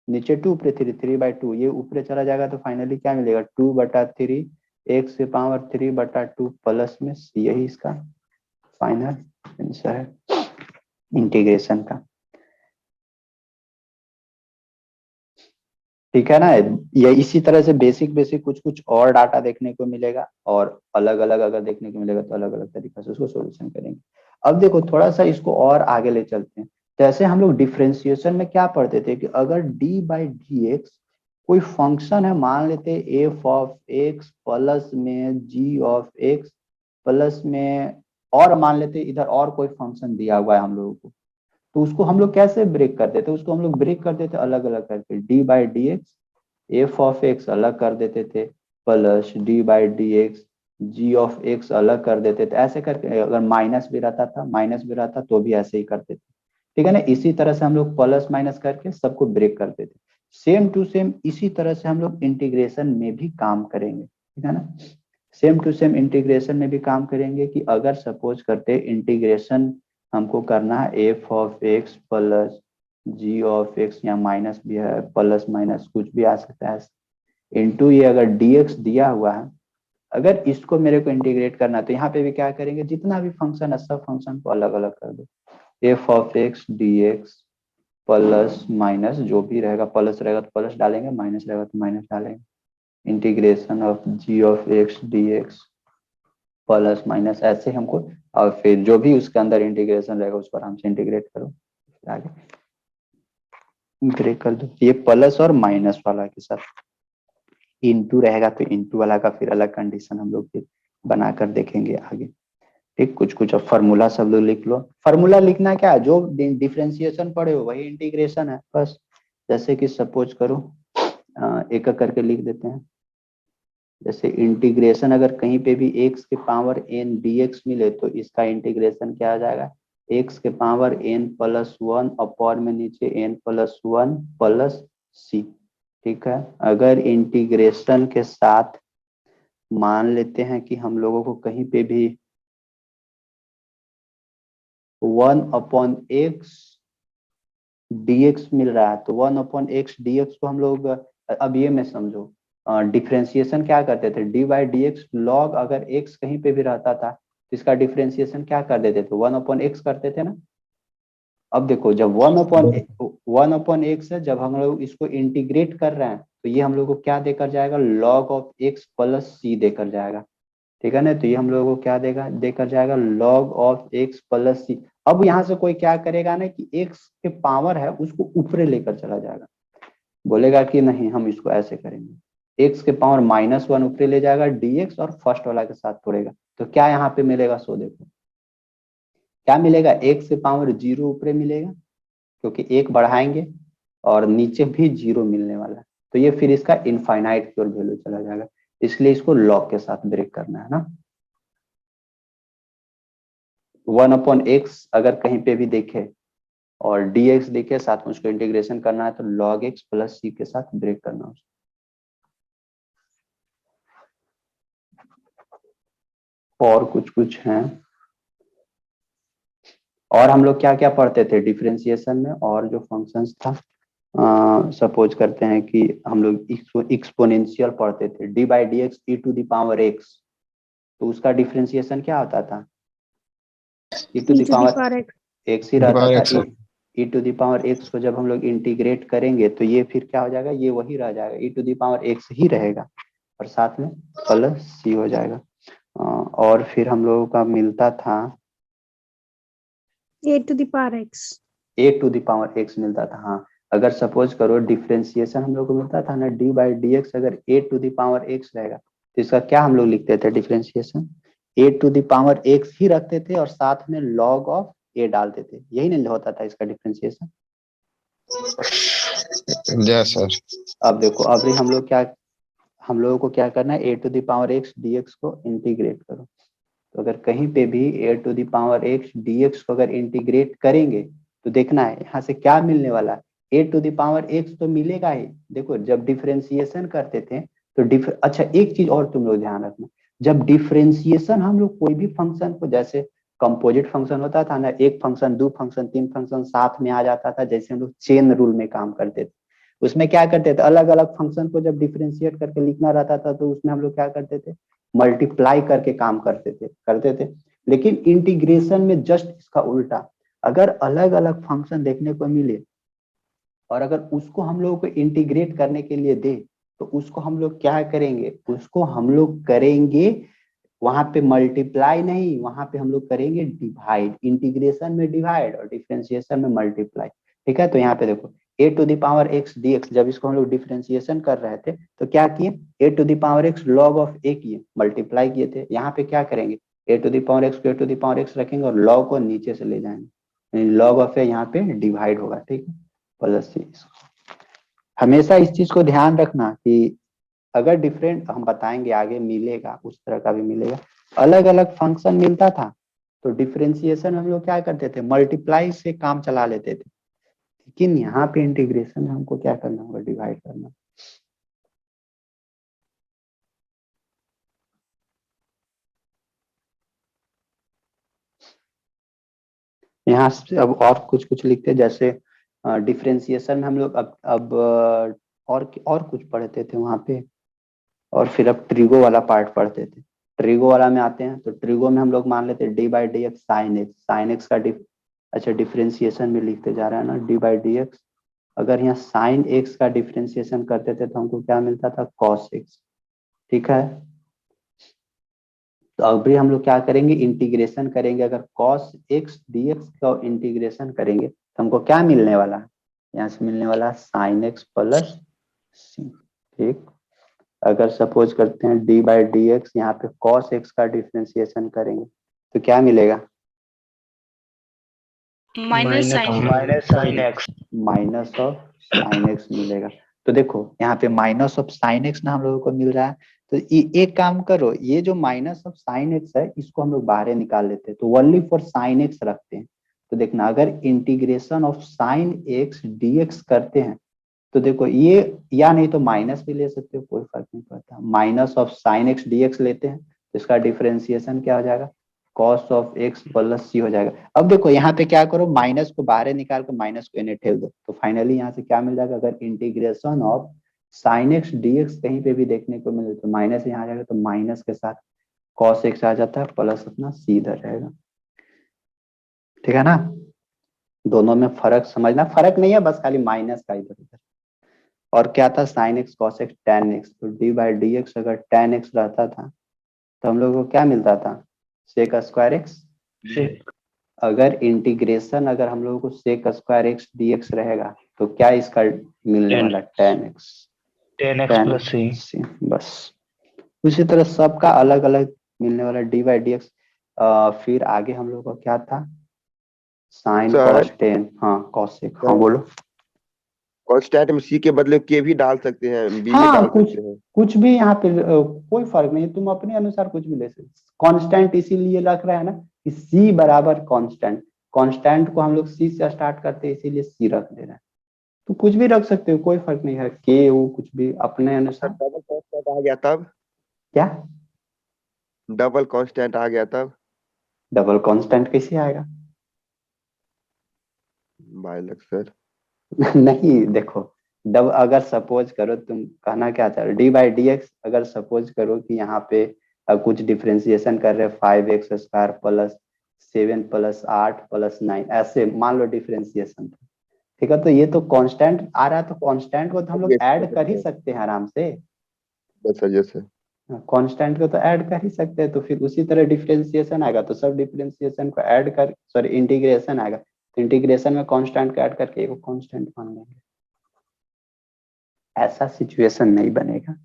नीचे 2 ऊपर 3 3/2, ये ऊपर चला जाएगा तो फाइनली क्या मिलेगा 2/3 x के पावर 3/2 प्लस में c। यही इसका फाइनल आंसर है इंटीग्रेशन का। ठीक है ना। ये इसी तरह से बेसिक कुछ कुछ और डाटा देखने को मिलेगा और अलग अलग अगर देखने को मिलेगा तो अलग अलग तरीके से उसको सॉल्यूशन करेंगे। अब देखो थोड़ा सा इसको और आगे ले चलते हैं। जैसे हम लोग डिफरेंशिएशन में क्या पढ़ते थे कि अगर d/dx कोई फंक्शन है, मान लेते f ऑफ x प्लस में g ऑफ x प्लस में, और मान लेते इधर और कोई फंक्शन दिया हुआ है हम लोगों को, तो उसको हम लोग कैसे ब्रेक करते थे, उसको हम लोग ब्रेक कर देते अलग अलग करके, d/dx f ऑफ x अलग कर देते थे plus d/dx g of x अलग कर देते थे। ऐसे करके अगर माइनस भी रहता था, माइनस भी रहता तो भी ऐसे ही करते थे। ठीक है ना। इसी तरह से हम लोग प्लस माइनस करके सबको ब्रेक करते थे। सेम टू सेम इसी तरह से हम लोग इंटीग्रेशन में भी काम करेंगे। ठीक है ना। सेम टू सेम इंटीग्रेशन में भी काम करेंगे कि अगर सपोज करते इंटीग्रेशन हमको करना है f of x plus g of x, या माइनस भी है प्लस माइनस कुछ भी आ सकता है, इनटू ये अगर dx दिया हुआ है, अगर इसको मेरे को इंटीग्रेट करना है तो यहाँ पे भी क्या करेंगे, जितना भी फंक्शन है सब फंक्शन को अलग अलग कर दो, f of x dx plus minus जो भी रहेगा, प्लस रहेगा तो प्लस डालेंगे, माइनस रहेगा तो माइनस डालेंगे, integration of g of x dx plus minus, ऐसे हमको, और फिर जो भी उसके अंदर इंटीग्रेशन रहेगा उसको आराम से इंटीग्रेट करो, आगे इंटीग्रेट कर दो। ये प्लस और माइनस वाला के साथ इनटू रहेगा तो इनटू वाला का फिर अलग कंडीशन हम लोग फिर बनाकर देखेंगे आगे। ठीक, कुछ कुछ अब फॉर्मूला सब लोग लिख लो। फॉर्मूला लिखना क्या है, जो डिफरेंशिएशन पढ़े हो वही इंटीग्रेशन है बस। जैसे कि सपोज करो एक एक करके लिख देते हैं। जैसे इंटीग्रेशन अगर कहीं पे भी x के पावर n dx मिले तो इसका इंटीग्रेशन क्या आ जाएगा, x के पावर n प्लस 1 अपॉन में नीचे n प्लस 1 प्लस c। ठीक है। अगर इंटीग्रेशन के साथ मान लेते हैं कि हम लोगों को कहीं पे भी 1/x dx मिल रहा है तो 1/x dx को हम लोग, अब ये में समझो डिफरेंशिएशन क्या करते थे, d/dx log अगर x कहीं पे भी रहता था तो इसका डिफरेंशिएशन क्या कर देते थे, 1/x करते थे ना। अब देखो जब 1/x है, जब हम लोग इसको इंटीग्रेट कर रहे हैं तो ये हम लोग को क्या देकर जाएगा, log of x plus c देकर जाएगा। ठीक है ना। तो ये हम लोगों को क्या देगा, देकर जाएगा log of x plus c। अब यहाँ से कोई क्या करेगा ना कि x के पावर है उसको ऊपर लेकर चला जाएगा, बोलेगा कि नहीं हम इसको ऐसे करेंगे, x के पावर -1 ऊपर ले जाएगा dx और फर्स्ट वाला के साथ तोड़ेगा, तो क्या यहाँ पे मिलेगा, सो देखो क्या मिलेगा, x के पावर 0 ऊपर मिलेगा क्योंकि एक बढ़ाएंगे और नीचे भी 0 मिलने वाला है, तो ये फिर इसका इनफाइनाइट की ओर वैल्यू चला जाएगा, इसलिए इसको लॉग के साथ ब्रेक करना है ना। 1/x अगर कहीं पे भी देखे और dx देखे साथ में उसको इंटीग्रेशन करना है तो log x प्लस c के साथ ब्रेक करना उसको। और कुछ कुछ हैं, और हम लोग क्या क्या पढ़ते थे डिफरेंशिएशन में, और जो फंक्शंस था सपोज करते हैं कि हम लोग एक्सपोनेंशियल पढ़ते थे, d/dx e to the power x, तो उसका डिफरेंशिएशन क्या होता था, e to the power x ही रहता था। e to the power x को जब हम लोग इंटीग्रेट करेंगे तो ये फिर क्या हो जाएगा, ये वही रह जाएगा, e to the power x ही रहेगा और साथ में प्लस c हो जाएगा। और फिर हम लोगों का मिलता था a to the power x, a to the power x मिलता था। हाँ, अगर सपोज करो डिफरेंशिएशन हम लोग को मिलता था ना d/dx, अगर a to the power x रहेगा तो इसका क्या हम लोग लिखते थे differentiation, a to the power x ही रखते थे और साथ में log ऑफ a डालते थे, यही नहीं होता था इसका डिफरेंशिएशन। Yes sir. अब देखो अब हम लोग क्या, हम लोगों को क्या करना है, a to the power x dx को इंटीग्रेट करो, तो अगर कहीं पे भी a to the power x dx को अगर इंटीग्रेट करेंगे तो देखना है यहाँ से क्या मिलने वाला है, a to the power x तो मिलेगा ही। देखो जब डिफरेंशिएशन करते थे तो अच्छा एक चीज और तुम लोग ध्यान रखना, जब डिफरेंशिएशन हम लोग कोई भी फंक्शन को, जैसे कंपोजिट फंक्शन होता था ना, एक फंक्शन, दो फंक्शन, तीन फंक्शन साथ में आ जाता था, जैसे हम लोग चेन रूल में काम करते थे, उसमें क्या करते थे, अलग अलग फंक्शन को जब डिफरेंशिएट करके लिखना रहता था तो उसमें हम लोग क्या करते थे, मल्टीप्लाई करके काम करते थे। लेकिन इंटीग्रेशन में जस्ट इसका उल्टा, अगर अलग अलग फंक्शन देखने को मिले और अगर उसको हम लोगों को इंटीग्रेट करने के लिए दे, तो उसको हम लोग क्या करेंगे, उसको हम लोग करेंगे वहां पे मल्टीप्लाई नहीं, वहां पे हम लोग करेंगे डिवाइड। इंटीग्रेशन में डिवाइड और डिफरेंशिएशन में मल्टीप्लाई। ठीक है, तो यहाँ पे देखो a to the power x dx, जब इसको हम लोग डिफरेंशिएशन कर रहे थे तो क्या किए, a to the power x log of a किए, मल्टीप्लाई किए थे। यहाँ पे क्या करेंगे, a to the power x को a to the power x रखेंगे और log को नीचे से ले जाएंगे, log ऑफ a यहाँ पे डिवाइड होगा। ठीक है, प्लस हमेशा इस चीज को ध्यान रखना कि अगर डिफरेंट, हम बताएंगे आगे मिलेगा, उस तरह का भी मिलेगा, अलग अलग फंक्शन मिलता था तो डिफरेंशिएशन हम लोग क्या करते थे, मल्टीप्लाई से काम चला लेते थे। लेकिन यहाँ पे इंटीग्रेशन में हमको क्या करना होगा, डिवाइड करना। यहाँ से अब और कुछ लिखते हैं, जैसे डिफरेंशिएशन में हम लोग अब और कुछ पढ़ते थे वहां पे, और फिर अब ट्रिगो वाला पार्ट पढ़ते थे। ट्रिगो वाला में आते हैं तो ट्रिगो में हम लोग मान लेते हैं D by d x sine x का अच्छा डिफरेंशिएशन में लिखते जा रहा है ना, डी बाई डी एक्स। अगर यहाँ साइन एक्स का डिफरेंशिएशन करते थे तो हमको क्या मिलता था, कॉस एक्स। ठीक है, तो अभी हम लोग क्या करेंगे, इंटीग्रेशन करेंगे। अगर कॉस एक्स डी एक्स का इंटीग्रेशन करेंगे तो हमको क्या मिलने वाला है, यहाँ से मिलने वाला साइन एक्स प्लस सी। ठीक, अगर सपोज करते हैं डी बाई डी एक्स, यहाँ पे कॉस एक्स का डिफरेंशिएशन करेंगे तो क्या मिलेगा, minus sine x minus of sine x मिलेगा। तो देखो यहाँ पे माइनस ऑफ साइन एक्स ना हम लोगों को मिल रहा है, तो एक काम करो, ये जो माइनस ऑफ साइन एक्स है इसको हम लोग बाहर निकाल लेते हैं, तो ओनली फॉर साइन एक्स रखते हैं। तो देखना, अगर integration of sine x dx करते हैं तो देखो ये, या नहीं तो माइनस भी ले सकते हो, कोई फर्क नहीं पड़ता। Minus of sine x dx लेते हैं तो इसका डिफरेंशिएशन क्या हो जाएगा, cos of x plus c हो जाएगा। अब देखो यहाँ पे क्या करो, माइनस को बाहर निकाल कर माइनस को इन्हें ठेल दो, तो फाइनली यहाँ से क्या मिल जाएगा, अगर integration of sine x dx कहीं पे भी देखने को मिले तो माइनस यहाँ आ जाएगा, तो माइनस के साथ कॉस एक्स आ जाता है, प्लस अपना सी इधर रहेगा। ठीक है ना, दोनों में फर्क समझना, फर्क नहीं है, बस खाली माइनस का इधर उधर। और क्या था, sine x cos x tan x, तो डी बाई डी एक्स अगर टेन एक्स रहता था तो हम लोग को क्या मिलता था, सेक स्क्वायर एक्स। अगर इंटीग्रेशन, अगर हम लोगों को sec square x d x रहेगा तो क्या इसका मिलने वाला, टेन एक्स प्लस सी। बस उसी तरह सबका अलग अलग मिलने वाला डी बाई डी एक्स। फिर आगे हम लोग को क्या था, साइन कॉस टेन, हाँ कॉसेक, हाँ बोलो। कांस्टेंट में सी के बदले के भी डाल सकते हैं, बी भी हाँ, डाल सकते हैं। कुछ भी यहाँ पे कोई फर्क नहीं, तुम अपने अनुसार कुछ भी ले सकते। कांस्टेंट इसीलिए रख रहा है ना कि सी बराबर कांस्टेंट, कांस्टेंट को हम लोग सी से स्टार्ट करते हैं इसीलिए सी रख दे रहा है। तो कुछ भी रख सकते हो, कोई फर्क नहीं है, के वो कुछ भी अपने अनुसार। डबल कांस्टेंट आ गया तब, क्या डबल कांस्टेंट आ गया तब, डबल कांस्टेंट कैसे आएगा बाइलक सर। नहीं देखो, डब अगर सपोज करो, तुम कहना क्या चाह रहे हो, डी बाई डी एक्स, अगर सपोज करो कि यहाँ पे कुछ डिफरेंशिएशन कर रहे हैं, 5x square plus 7 plus 8 plus 9, ऐसे मान लो डिफरेंशिएशन। ठीक है, तो ये तो कांस्टेंट आ रहा है, तो कांस्टेंट को तो हम लोग ऐड कर ही सकते हैं आराम से। जैसे कांस्टेंट को तो ऐड कर ही सकते हैं, तो फिर उसी तरह डिफरेंशिएशन आएगा तो सब डिफरेंशिएशन को ऐड कर, सॉरी इंटीग्रेशन आएगा तो इंटीग्रेशन में कांस्टेंट को ऐड करके एक कांस्टेंट मान लेंगे। ऐसा सिचुएशन नहीं बनेगा।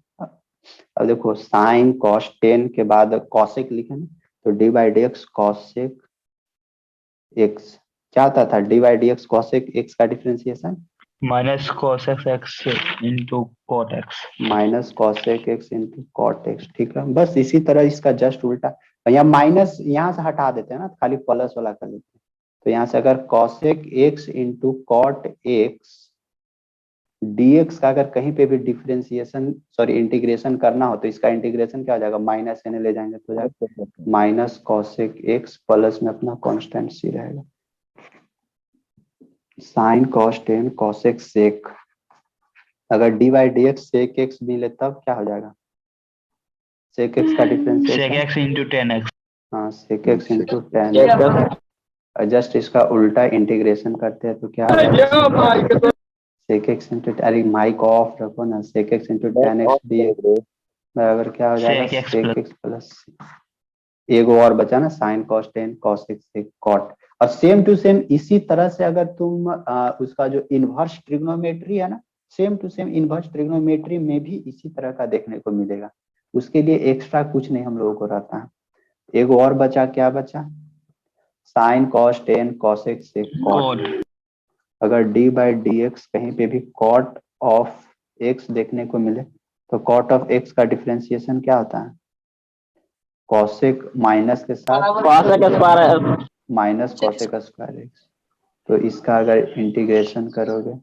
अब देखो साइन कॉस टेन के बाद कॉसेक लिखे ना, तो d by d x cosec x क्या आता था, d by d x cosec x का differentiation minus cos x into cot x, minus cosec x into cot x. ठीक है, बस इसी तरह इसका जस्ट उल्टा, यहाँ माइनस यहाँ से हटा देते हैं ना, खाली प्लस वाला कर देते हैं। तो यहाँ से अगर cosec x into cot x dx का अगर कहीं पे भी डिफरेंशिएशन सॉरी इंटीग्रेशन करना हो तो इसका इंटीग्रेशन क्या हो जाएगा, माइनस एन ले जाएंगे तो हो जाएगा माइनस कॉसेक एक्स प्लस में अपना कांस्टेंट सी रहेगा sine cos tan cosec sec. अगर d by d x sec x मिले तब क्या हो जाएगा, सेक एक्स का sec differentiation x into 10x। हाँ sec x into tan. Just इसका उल्टा इंटीग्रेशन करते हैं तो क्या होगा सेक एक्स इंटू, अरे माइक ऑफ रखो ना, sec x into tan x d बराबर क्या हो जाएगा sec x sec x plus एक और बचा ना sign cos tan cos x sec cot. और सेम टू सेम इसी तरह से अगर तुम उसका जो इनवर्स ट्रिग्नोमेट्री है ना, same to same inverse trigonometry में भी इसी तरह का देखने को मिलेगा। उसके लिए एक्स्ट्रा कुछ नहीं हम लोगों को रहता है। एक और बचा, क्या बचा, sine cos tan cos x sec cot. cot। अगर डी बाई डी एक्स कहीं पे भी कॉट ऑफ एक्स देखने को मिले तो कॉट ऑफ एक्स का डिफरेंशिएशन क्या होता है, कॉसेक माइनस के साथ माइनस कॉसेक स्क्वायर एक्स। तो इसका अगर इंटीग्रेशन करोगे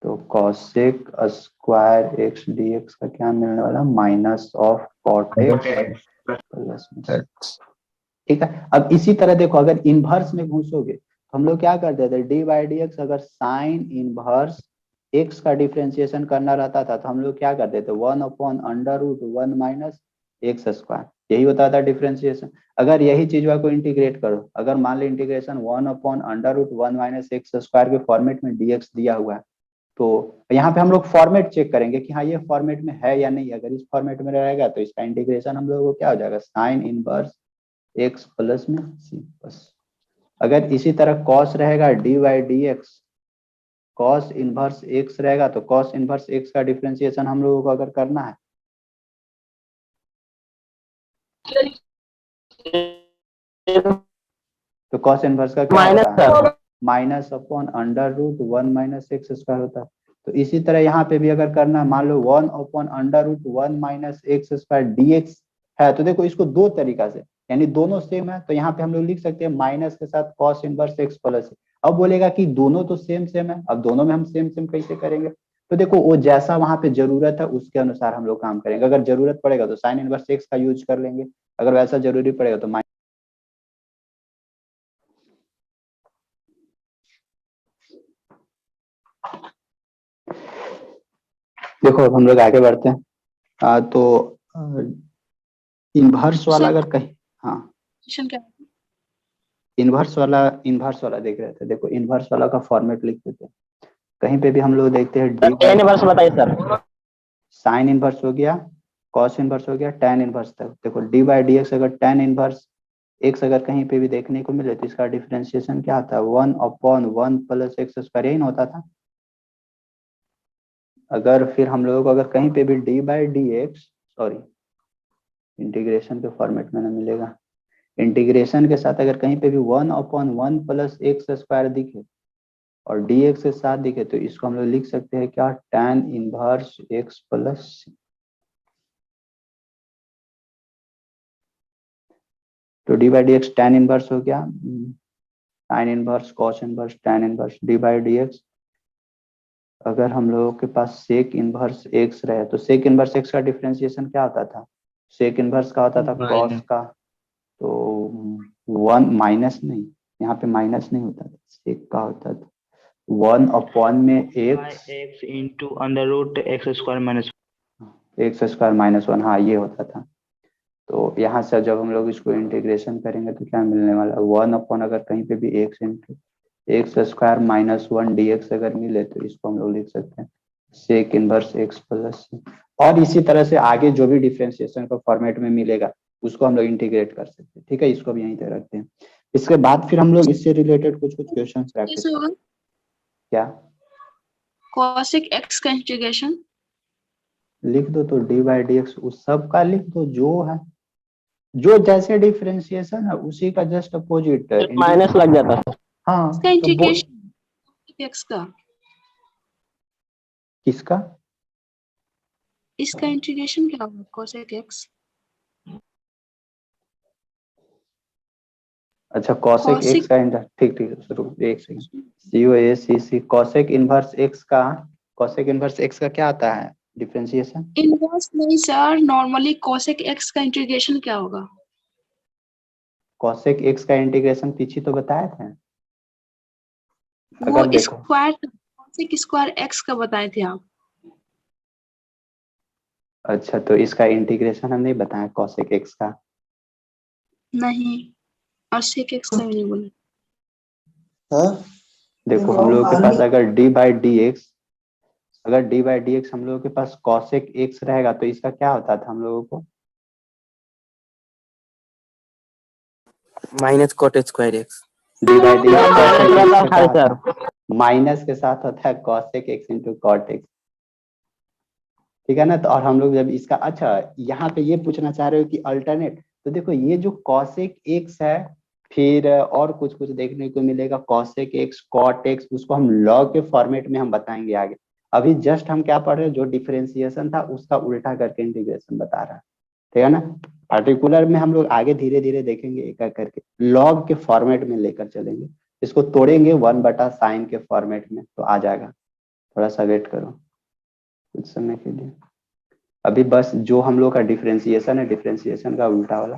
तो cosec square x d x का क्या मिलने वाला, minus of cot x plus में। ठीक है। अब इसी तरह देखो अगर इनवर्स में घुसोगे तो हम लोग क्या करते थे, डी बाई डी एक्स अगर साइन इनवर्स एक्स का डिफरेंशिएशन करना रहता था तो हम लोग क्या करते थे, 1/√1 माइनस एक्स स्क्वायर, यही होता था डिफरेंशिएशन। अगर यही चीज को इंटीग्रेट करो, अगर मान लो इंटीग्रेशन 1/√1 माइनस एक्स स्क्वायर के फॉर्मेट में dx दिया हुआ है तो यहाँ पे हम लोग फॉर्मेट चेक करेंगे कि हाँ ये फॉर्मेट में है या नहीं। अगर इस फॉर्मेट में रहेगा तो इसका इंटीग्रेशन हम लोगों को क्या हो जाएगा, साइन इनवर्स एक्स प्लस में सी बस। अगर इसी तरह कॉस रहेगा D by d x, cos inverse x रहेगा तो कॉस इनवर्स एक्स का डिफरेंशिएशन हम लोगों को अगर करना है तो कॉस इनवर्स का क्या होता है, -/√1 माइनस एक्स स्क्वायर होता है। तो इसी तरह यहाँ पे भी अगर करना है, मान लो 1/√1 माइनस एक्स स्क्वायर dx है तो देखो इसको दो तरीका से, यानी दोनों सेम है तो यहाँ पे हम लोग लिख सकते हैं माइनस के साथ कॉस इनवर्स एक्स प्लस। अब बोलेगा कि दोनों तो सेम सेम है, अब दोनों में हम सेम सेम कैसे करेंगे, तो देखो वो जैसा वहां पे जरूरत है उसके अनुसार हम लोग काम करेंगे। अगर जरूरत पड़ेगा तो साइन इनवर्स एक्स का यूज कर लेंगे, अगर वैसा जरूरी पड़ेगा तो देखो अब हम लोग आगे बढ़ते हैं। तो इनवर्स वाला अगर कहीं, हाँ इनवर्स वाला देख रहे थे, देखो इनवर्स वाला का फॉर्मेट लिख देते हैं। कहीं पे भी हम लोग देखते हैं टेन इनवर्स बताइए सर, साइन इनवर्स हो गया, कॉस इनवर्स हो गया, tan इनवर्स तक। देखो डी बाई डी एक्स अगर tan इनवर्स एक्स अगर कहीं पे भी देखने को मिले तो इसका डिफरेंशिएशन क्या आता है, 1/1 प्लस एक्स स्क्वायर, यही होता था। अगर फिर हम लोगों को अगर कहीं पे भी D by d x sorry integration के फॉर्मेट में ना मिलेगा, इंटीग्रेशन के साथ अगर कहीं पे भी 1/1 प्लस एक्स स्क्वायर दिखे और dx के साथ दिखे तो इसको हम लोग लिख सकते हैं क्या, tan इनवर्स x प्लस। तो d by d x tan inverse हो गया, sin inverse cos inverse tan inverse D by d x. अगर हम लोगों के पास सेक इनवर्स x रहे तो सेक इनवर्स x का डिफरेंशिएशन क्या होता था, सेक इनवर्स का होता था cos का, तो 1 माइनस नहीं, यहाँ पे माइनस नहीं होता था, सेक का होता था 1/में x into √x² - x square -1, हाँ ये होता था। तो यहाँ से जब हम लोग इसको इंटीग्रेशन करेंगे तो क्या मिलने वाला, 1/ अगर कहीं पे भी x into x square -1 dx अगर मिले तो इसको हम लोग लिख सकते हैं सेक इनवर्स x प्लस। और इसी तरह से आगे जो भी डिफरेंशिएशन का फॉर्मेट में मिलेगा उसको हम लोग इंटीग्रेट कर सकते हैं। ठीक है, इसको भी यहीं पे रखते हैं। इसके बाद फिर हम लोग इससे रिलेटेड कुछ क्वेश्चन प्रैक्टिस करेंगे। क्या cosec x का इंटीग्रेशन लिख दो, तो डी बाई डी एक्स उस सब का लिख दो जो है, जो जैसे डिफरेंशिएशन है उसी का जस्ट अपोजिट माइनस लग जाता है। हाँ इसका इंटीग्रेशन x का, किसका, इसका इंटीग्रेशन क्या होगा cosec x, अच्छा कॉसेक एक्स का ठीक ठीक शुरू एक second, COSEC cosec inverse x का cosec इनवर्स x का क्या आता है डिफरेंशिएशन? इनवर्स नहीं सर, नॉर्मली cosec x का इंटीग्रेशन क्या होगा? cosec x का इंटीग्रेशन पीछे तो बताए थे। वो अगर देखो स्क्वायर cosec स्क्वायर x का बताए थे आप। अच्छा, तो इसका इंटीग्रेशन हम नहीं बताए cosec x का? नहीं, और sec x का भी नहीं बोला। देखो हम लोगों के पास अगर d बाई डी एक्स, अगर d बाई डी एक्स हम लोगों के पास cosec x रहेगा तो इसका क्या होता था हम लोगों को? Minus cot square x. d by d x minus के साथ होता है cosec x इंटू cot x, ठीक है ना। तो और हम लोग जब इसका, अच्छा यहाँ पे ये पूछना चाह रहे हो कि अल्टरनेट, तो देखो ये जो cosec x है, फिर और कुछ कुछ देखने को मिलेगा cosec x cot x, उसको हम log के फॉर्मेट में हम बताएंगे आगे। अभी जस्ट हम क्या पढ़ रहे हैं, जो डिफरेंशिएशन था उसका उल्टा करके इंटीग्रेशन बता रहा है, ठीक है ना। पार्टिकुलर में हम लोग आगे धीरे धीरे देखेंगे एक एक करके, लॉग के फॉर्मेट में लेकर चलेंगे, इसको तोड़ेंगे 1/sin के फॉर्मेट में तो आ जाएगा। थोड़ा सा वेट करो कुछ समय के लिए। अभी बस जो हम लोग का डिफरेंशिएशन है, डिफरेंशिएशन का उल्टा वाला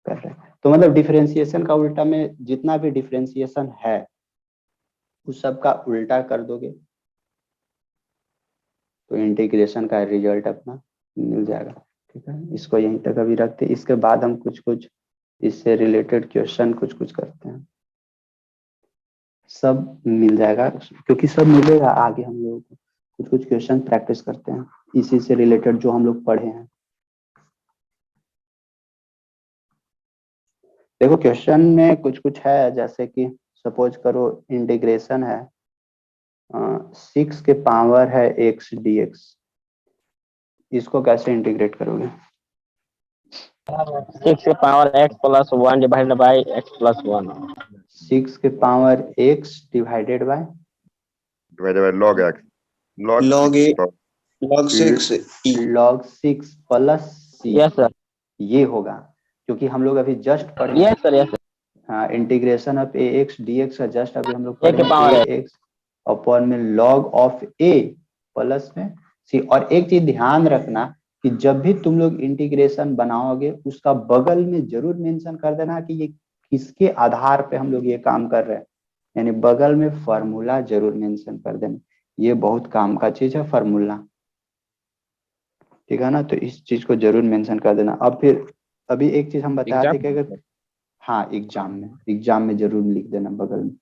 कर रहे हैं। तो मतलब डिफरेंशिएशन का उल्टा में जितना भी डिफरेंशिएशन है उस सब का उल्टा कर दोगे तो इंटीग्रेशन का रिजल्ट अपना मिल जाएगा, ठीक है। इसको यहीं तक अभी रखते हैं, इसके बाद हम कुछ कुछ इससे रिलेटेड क्वेश्चन कुछ कुछ करते हैं। सब मिल जाएगा क्योंकि सब मिलेगा आगे, हम लोगों को कुछ कुछ क्वेश्चन प्रैक्टिस करते हैं इसी से रिलेटेड जो हम लोग पढ़े हैं। देखो क्वेश्चन में कुछ कुछ है, जैसे कि सपोज करो इंटीग्रेशन है 6 के पावर है x dx, इसको कैसे इंटीग्रेट करोगे? 6 के power x plus 1 divided by x plus 1। 6 के power x divided by log x log six, log 6 e log 6 plus c, yes sir, ये होगा क्योंकि हम लोग अभी जस्ट पढ़े यस सर, यस सर। हाँ, इंटीग्रेशन ऑफ ax dx का जस्ट अभी हम लोग A के पावर पढ़े ax अपॉन में log ऑफ a प्लस में c। और एक चीज ध्यान रखना कि जब भी तुम लोग इंटीग्रेशन बनाओगे उसका बगल में जरूर मेंशन कर देना कि ये किसके आधार पे हम लोग ये काम कर रहे हैं, यानी बगल में फॉर्मूला जरूर मेंशन कर देना, ये बहुत काम का चीज है फॉर्मूला, ठीक है ना। तो इस चीज को जरूर मेंशन कर देना। अब फिर अभी एक चीज हम बताए थे कि अगर हाँ एग्जाम में जरूर लिख देना बगल में।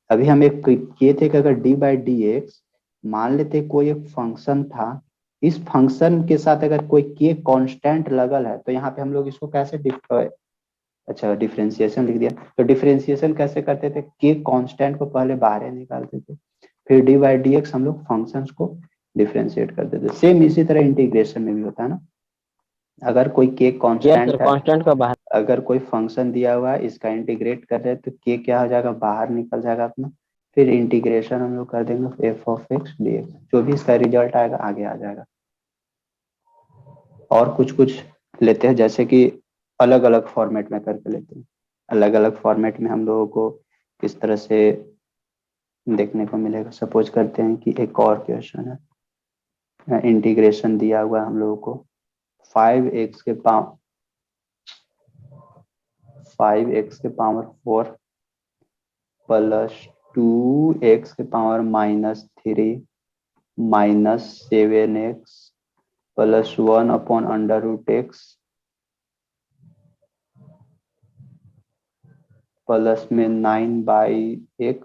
अभी हम एक किए थे कि अगर d बाई डी एक्स मान लेते कोई एक फंक्शन था, इस फंक्शन के साथ अगर कोई k कांस्टेंट लगल है तो यहाँ पे हम लोग इसको कैसे अच्छा डिफरेंशिएशन लिख दिया। तो डिफरेंशिएशन कैसे करते थे, k कांस्टेंट को पहले बाहर निकालते थे, फिर d बाई डी एक्स हम लोग फंक्शंस को डिफरेंशिएट करते थे। सेम इसी तरह इंटीग्रेशन में भी होता है ना, अगर कोई k कांस्टेंट है, कांस्टेंट का बाहर, अगर कोई फंक्शन दिया हुआ है इसका इंटीग्रेट कर रहे हैं तो k क्या हो जाएगा, बाहर निकल जाएगा अपना, फिर इंटीग्रेशन हम लोग कर देंगे f ऑफ x dx, जो भी इसका रिजल्ट आएगा आगे आ जाएगा। और कुछ कुछ लेते हैं जैसे कि अलग अलग फॉर्मेट में करके लेते हैं, अलग अलग फॉर्मेट में हम लोगों को किस तरह से देखने को मिलेगा। सपोज करते हैं कि एक और क्वेश्चन है, इंटीग्रेशन दिया हुआ है हम लोगों को 5x के पावर 4 प्लस 2x के power -3 minus 7x plus 1 upon under root x plus में 9/x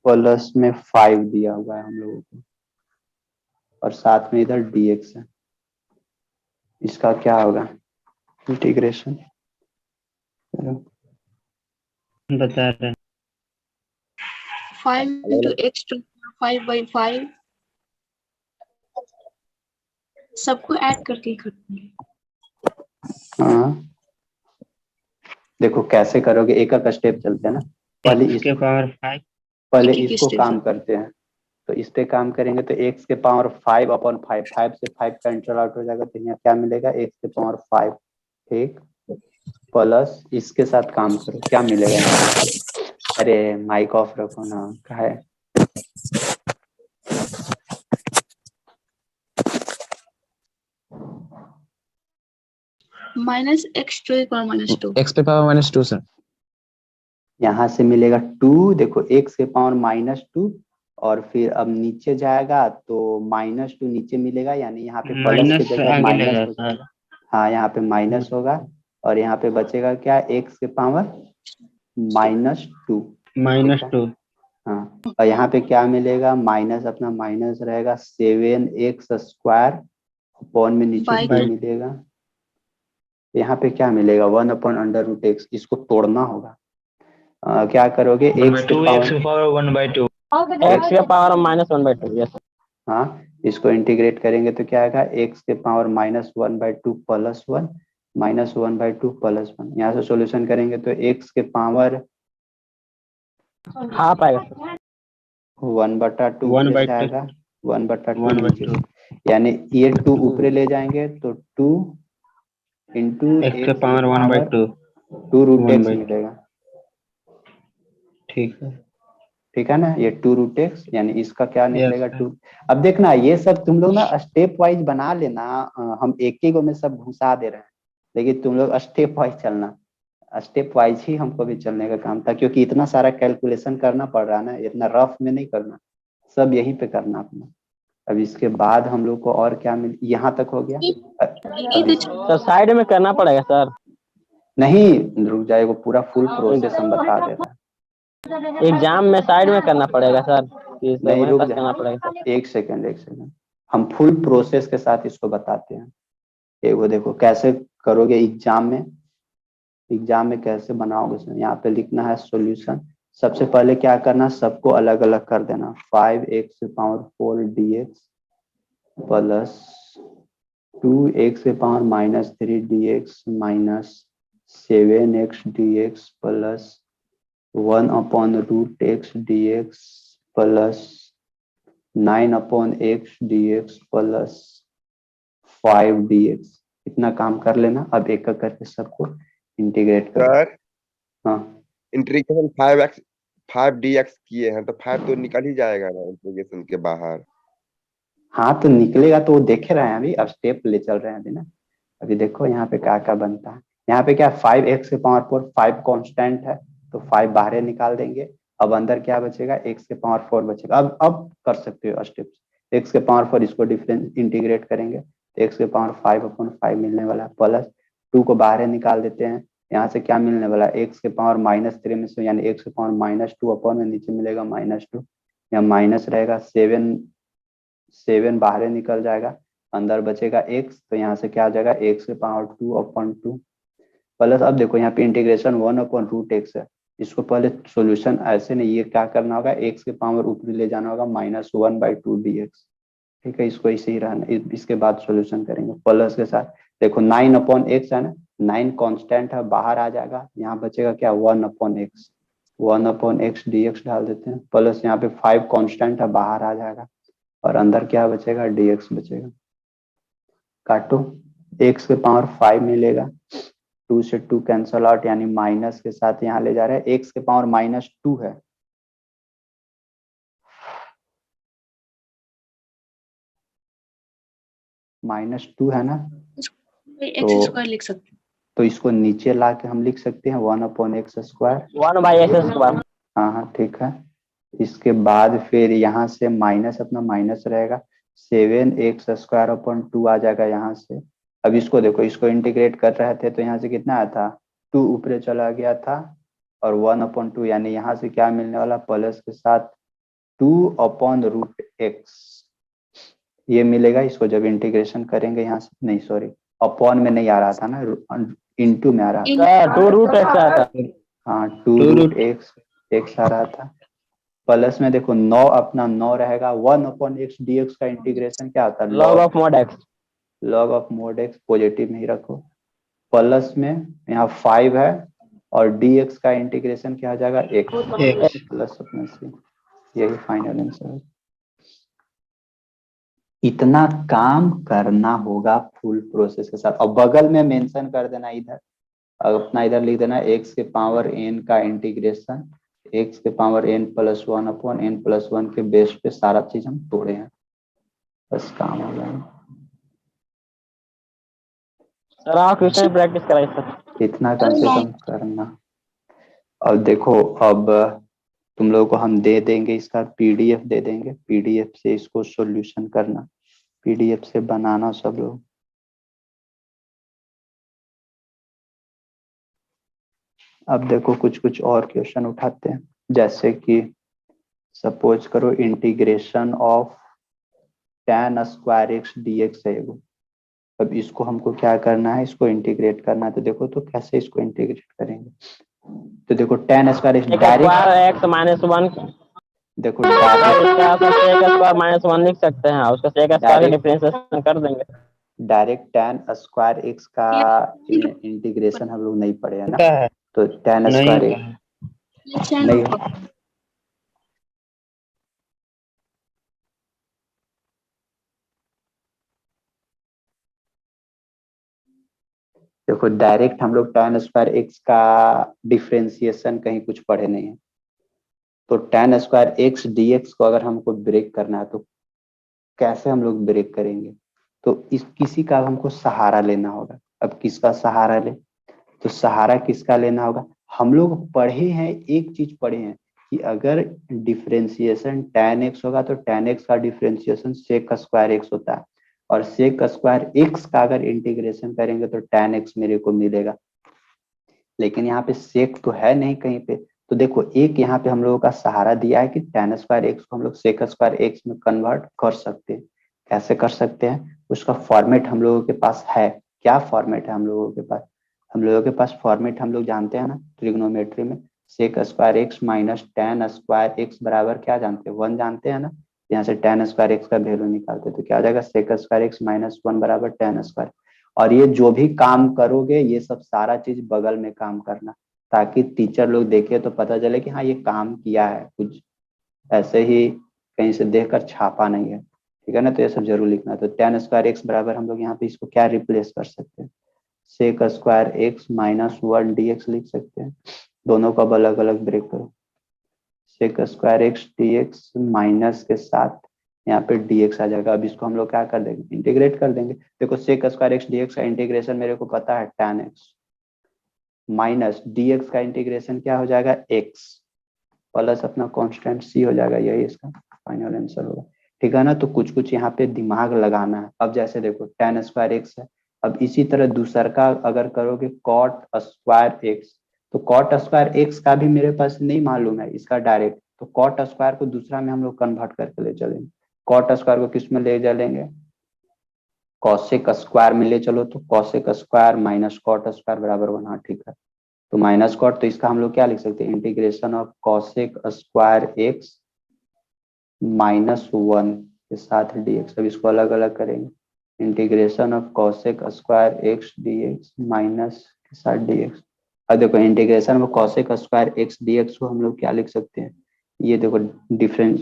प्लस में 5 दिया हुआ है हम लोगों को, और साथ में इधर dx है। इसका क्या होगा इंटीग्रेशन बता रहे हैं। 5 into x to 5/5 सबको ऐड करके करेंगे। हाँ देखो कैसे करोगे, एक एक स्टेप चलते हैं ना। पहले x के पावर 5 पहले एक-एक इसको स्टेप काम से। करते हैं, तो इस पे काम करेंगे तो x के पावर 5 अपॉन 5, 5 से 5 कैंसिल आउट हो जाएगा, तो यहाँ क्या मिलेगा x के पावर 5, ठीक, प्लस इसके साथ काम करो क्या मिलेगा यहाँ पे? अरे माइक ऑफ रखो ना, क्या है? माइनस एक्स टू एक और माइनस टू। एक्स पे पावर माइनस 2 सर। यहाँ से मिलेगा 2, देखो x के पावर -2, और फिर अब नीचे जाएगा तो -2 नीचे मिलेगा, यानी यहाँ पे प्लस की माइनस जगह आगे माइनस लगा हो सर। जाएगा। हाँ, यहाँ पे माइनस होगा, और यहाँ पे बचेगा क्या, x के पावर -2। -2। हाँ, और यहाँ पे क्या मिलेगा, माइनस अपना माइनस रहेगा, 7x² अपॉन में नीचे बाई 2 मिलेगा। यहाँ पे क्या मिलेगा, 1/√x, इसको तोड़ना होगा। क्या करोगे, x के एक्स पावर 1/2। एक्स के पावर -1/2। यस। हाँ, इसको इंटीग्रेट करेंगे तो क्या आएगा, x के पावर -1/2 प्लस 1 -1/2 प्लस 1। यहाँ से सॉल्यूशन करेंगे तो x के पावर हाफ आएगा सर। 1/2 ऊपर से आएगा, 1/2 नीचे 1/2। से, यानी ये 2 ऊपर ले जाएंगे तो 2 इंटू एक्स के पावर 1/2। 2√x मिलेगा। ठीक है। ठीक है ना, ये 2√x, यानी इसका क्या निकलेगा, Yes, 2। अब देखना, ये सब तुम लोग ना स्टेप वाइज बना लेना, हम एक ही गो में सब घुसा दे रहे हैं, लेकिन तुम लोग स्टेप वाइज चलना, स्टेप वाइज ही हमको भी चलने का काम था, क्योंकि इतना सारा कैलकुलेशन करना पड़ रहा है ना, इतना रफ में नहीं करना, सब यहीं पे करना अपना। अब इसके बाद हम लोग को और क्या मिल, यहाँ तक हो गया। सर साइड में करना पड़ेगा सर। नहीं, रुक जाएगा, पूरा फुल प्रोसेस हम बता दे रहे हैं। एग्जाम में साइड में करना पड़ेगा सर, कि सर नहीं, वहीं रुक पास जा, करना पड़ेगा सर। एक सेकंड, हम फुल प्रोसेस के साथ इसको बताते हैं। ये वो देखो कैसे करोगे एग्जाम में कैसे बनाओगे। यहाँ पे लिखना है सॉल्यूशन। सबसे पहले क्या करना, सबको अलग अलग कर देना। 5x⁴ dx plus 2x⁻³ dx minus 7x dx plus 1/√x dx plus 9/x dx plus 5 dx। इतना काम कर लेना। अब एक एक करके सबको इंटीग्रेट करो। सर हाँ, इंटीग्रेशन 5x किए हैं तो 5 तो निकल ही जाएगा ना इंटीग्रेशन के बाहर। हाँ तो निकलेगा, तो वो देखे रहे हैं अभी, अब स्टेप ले चल रहे हैं अभी ना। अभी देखो यहाँ पे क्या क्या बनता है। यहाँ पे क्या 5x⁴ 5 कांस्टेंट है, तो 5 बाहर निकाल देंगे। अब अंदर क्या बचेगा, x⁴ बचेगा। अब कर सकते हो स्टेप। x⁴ इसको डिफरेंस इंटीग्रेट करेंगे तो x⁵5/5 मिलने वाला है, प्लस 2 को बाहर निकाल देते हैं। यहाँ से क्या मिलने वाला है, x⁻³ में से, यानी x⁻² अपॉन में नीचे मिलेगा -2, यहाँ माइनस रहेगा। 7 बाहर निकल जाएगा, अंदर बचेगा x, तो यहाँ से क्या आ जाएगा, x⁻²/2 प्लस। अब देखो यहाँ पे इंटीग्रेशन 1/√x है, इसको पहले सॉल्यूशन ऐसे नहीं, ये क्या करना होगा, x के पावर ऊपर ले जाना होगा, -1/2 dx। ठीक है, इसको ऐसे ही रहना, इसके बाद सॉल्यूशन करेंगे प्लस के साथ। देखो 9/x है ना, 9 कांस्टेंट है, बाहर आ जाएगा। यहाँ बचेगा क्या, 1/x dx डाल देते हैं, प्लस यहाँ पे 5 कांस्टेंट है, बाहर आ जाएगा, और अंदर क्या बचेगा, dx बचेगा। काटो, x⁵ मिलेगा, 2 से 2 कैंसल आउट, यानी माइनस के साथ यहाँ ले जा रहे हैं। x⁻² है, -2 है ना, x² लिख सकते हैं। तो इसको नीचे ला के हम लिख सकते हैं 1/x²। 1/x²। हाँ, ठीक है। इसके बाद फिर यहाँ से माइनस, अपना माइनस रहेगा, 7x² 2 आ जाएगा यहाँ से। अब इसको देखो, इसको इंटीग्रेट कर रहे थे तो यहाँ से कितना आया था, 2 ऊपर चला गया था, और 1/2, यानी यहाँ से क्या मिलने वाला, प्लस के साथ 2/√x ये मिलेगा। इसको जब इंटीग्रेशन करेंगे यहाँ से, नहीं सॉरी, अपॉन में नहीं आ रहा था ना, इंटू में आ रहा था। 2√x आता है। हाँ, 2√x आ रहा था। प्लस में देखो 9 अपना 9 रहेगा, 1/x dx का इंटीग्रेशन क्या होता है, log(mod(x). log of mod x positive में ही रखो। प्लस में यहाँ 5 है, और dx का इंटीग्रेशन क्या हो जाएगा, x प्लस अपने से। यही फाइनल आंसर है। इतना काम करना होगा फुल प्रोसेस के साथ। और बगल में मेंशन कर देना, इधर अपना इधर लिख देना, x⁴n का इंटीग्रेशन एक्स के पावर n+1 अपॉन n+1 के बेस पे सारा चीज हम तोड़े हैं, बस काम हो गया। सर आप ट्यूशन प्रैक्टिस कराइए सर। इतना कम से कम करना। अब देखो, अब तुम लोगों को हम दे देंगे, इसका पीडीएफ दे देंगे, पीडीएफ से इसको सॉल्यूशन करना, पीडीएफ से बनाना सब लोग। अब देखो कुछ कुछ और क्वेश्चन उठाते हैं, जैसे कि सपोज करो integration of tan square x dx है वो। अब इसको हमको क्या करना है, इसको इंटीग्रेट करना है। तो देखो तो कैसे इसको इंटीग्रेट करेंगे, तो देखो tan square x direct x -1 देखो सर डायरेक्ट इसका sec स्क्वायर -1 लिख सकते हैं, उसका sec स्क्वायर का डिफरेंशिएशन कर देंगे। डायरेक्ट tan स्क्वायर एक्स का इंटीग्रेशन हम लोग नहीं पढ़े है ना, तो tan स्क्वायर एक्स नहीं देखो डायरेक्ट हम लोग tan स्क्वायर एक्स का डिफरेंशिएशन कहीं कुछ पढ़े नहीं है। तो tan स्क्वायर एक्स dx को अगर हमको ब्रेक करना है तो कैसे हम लोग ब्रेक करेंगे, तो इस किसी का हमको सहारा लेना होगा। अब किसका सहारा ले, तो सहारा किसका लेना होगा, हम लोग पढ़े हैं, एक चीज पढ़े हैं कि अगर डिफरेंशिएशन tan x होगा तो tan x का डिफरेंशिएशन sec स्क्वायर x होता है, और sec स्क्वायर x का अगर इंटीग्रेशन करेंगे तो tan x मेरे को मिलेगा। लेकिन यहाँ पे sec तो है नहीं कहीं पे, तो देखो एक यहाँ पे हम लोगों का सहारा दिया है कि tan स्क्वायर एक्स को हम लोग sec स्क्वायर एक्स में कन्वर्ट कर सकते हैं। कैसे कर सकते हैं, उसका फॉर्मेट हम लोगों के पास है। क्या फॉर्मेट है हम लोगों के पास, हम लोगों के पास फॉर्मेट हम लोग जानते हैं ना ट्रिग्नोमेट्री में, sec square x minus tan square x बराबर क्या जानते हैं, 1 जानते हैं ना। यहाँ से tan स्क्वायर एक्स का वैल्यू निकालते तो क्या हो जाएगा, sec स्क्वायर एक्स -1 बराबर tan स्क्वायर। और ये जो भी काम करोगे ये सब सारा चीज बगल में काम करना, ताकि टीचर लोग देखे तो पता चले कि हाँ ये काम किया है, कुछ ऐसे ही कहीं से देखकर छापा नहीं है, ठीक है ना। तो ये सब जरूर लिखना। तो tan स्क्वायर एक्स बराबर हम लोग यहाँ पे इसको क्या रिप्लेस कर सकते हैं, sec स्क्वायर एक्स -1 dx लिख सकते हैं। दोनों को अब अलग अलग ब्रेक करो, sec square x dx minus के साथ यहाँ पे dx आ जाएगा। अब इसको हम लोग क्या कर देंगे, इंटीग्रेट कर देंगे। देखो sec स्क्वायर एक्स dx का इंटीग्रेशन मेरे को पता है tan x, माइनस dx का इंटीग्रेशन क्या हो जाएगा x, प्लस अपना कांस्टेंट c हो जाएगा। यही इसका फाइनल आंसर होगा, ठीक है ना। तो कुछ कुछ यहाँ पे दिमाग लगाना है। अब जैसे देखो tan स्क्वायर एक्स है, अब इसी तरह दूसर का अगर करोगे cot स्क्वायर एक्स, तो cot स्क्वायर एक्स का भी मेरे पास नहीं मालूम है इसका डायरेक्ट, तो cot स्क्वायर को दूसरा में हम लोग कन्वर्ट करके ले चलेंगे। cot स्क्वायर को किस में ले चलेंगे, cosec स्क्वायर में ले चलो, तो cosec square minus cot square बराबर 1, हाँ ठीक है। तो माइनस कॉट, तो इसका हम लोग क्या लिख सकते हैं, integration of cosec square x -1 के साथ dx। अब इसको अलग अलग करेंगे, integration of cosec square x dx minus के साथ dx। अब देखो integration of cosec square x dx को हम लोग क्या लिख सकते हैं, ये देखो difference,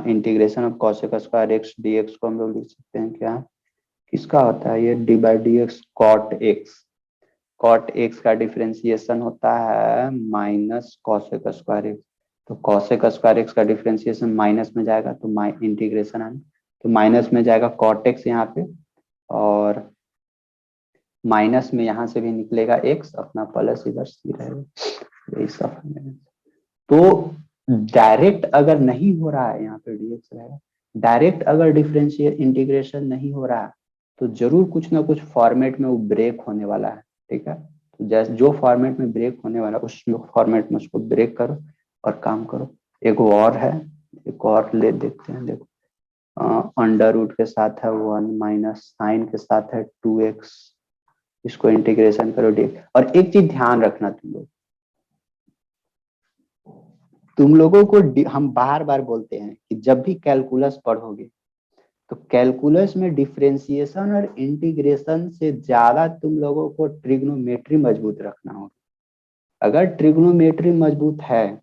integration of cosec square x dx को हम लोग लिख सकते हैं क्या, किसका होता है ये, d/dx cot x का डिफरेंशिएशन होता है माइनस cosec स्क्वायर एक्स। तो cosec स्क्वायर एक्स का डिफरेंशिएशन माइनस में जाएगा तो इंटीग्रेशन आना, तो माइनस में जाएगा cot x यहाँ पे, और माइनस में यहाँ से भी निकलेगा x, अपना प्लस इधर c रहेगा। यही सब है। तो डायरेक्ट अगर नहीं हो रहा है यहाँ पे dx रहेगा, डायरेक्ट अगर डिफरेंशियल इंटीग्रेशन नहीं हो रहा है तो जरूर कुछ ना कुछ फॉर्मेट में वो ब्रेक होने वाला है, ठीक है। तो जैसे जो फॉर्मेट में ब्रेक होने वाला उस फॉर्मेट में उसको ब्रेक करो और काम करो। एक और है, एक और ले देखते हैं। देखो अंडर रूट के साथ है 1 माइनस साइन के साथ है 2x, इसको इंटीग्रेशन करो डी। और एक चीज ध्यान रखना तुम लोगों को हम बार बार बोलते हैं कि जब भी कैलकुलस पढ़ोगे तो कैलकुलस में डिफरेंशिएशन और इंटीग्रेशन से ज्यादा तुम लोगों को ट्रिग्नोमेट्री मजबूत रखना होगा। अगर ट्रिग्नोमेट्री मजबूत है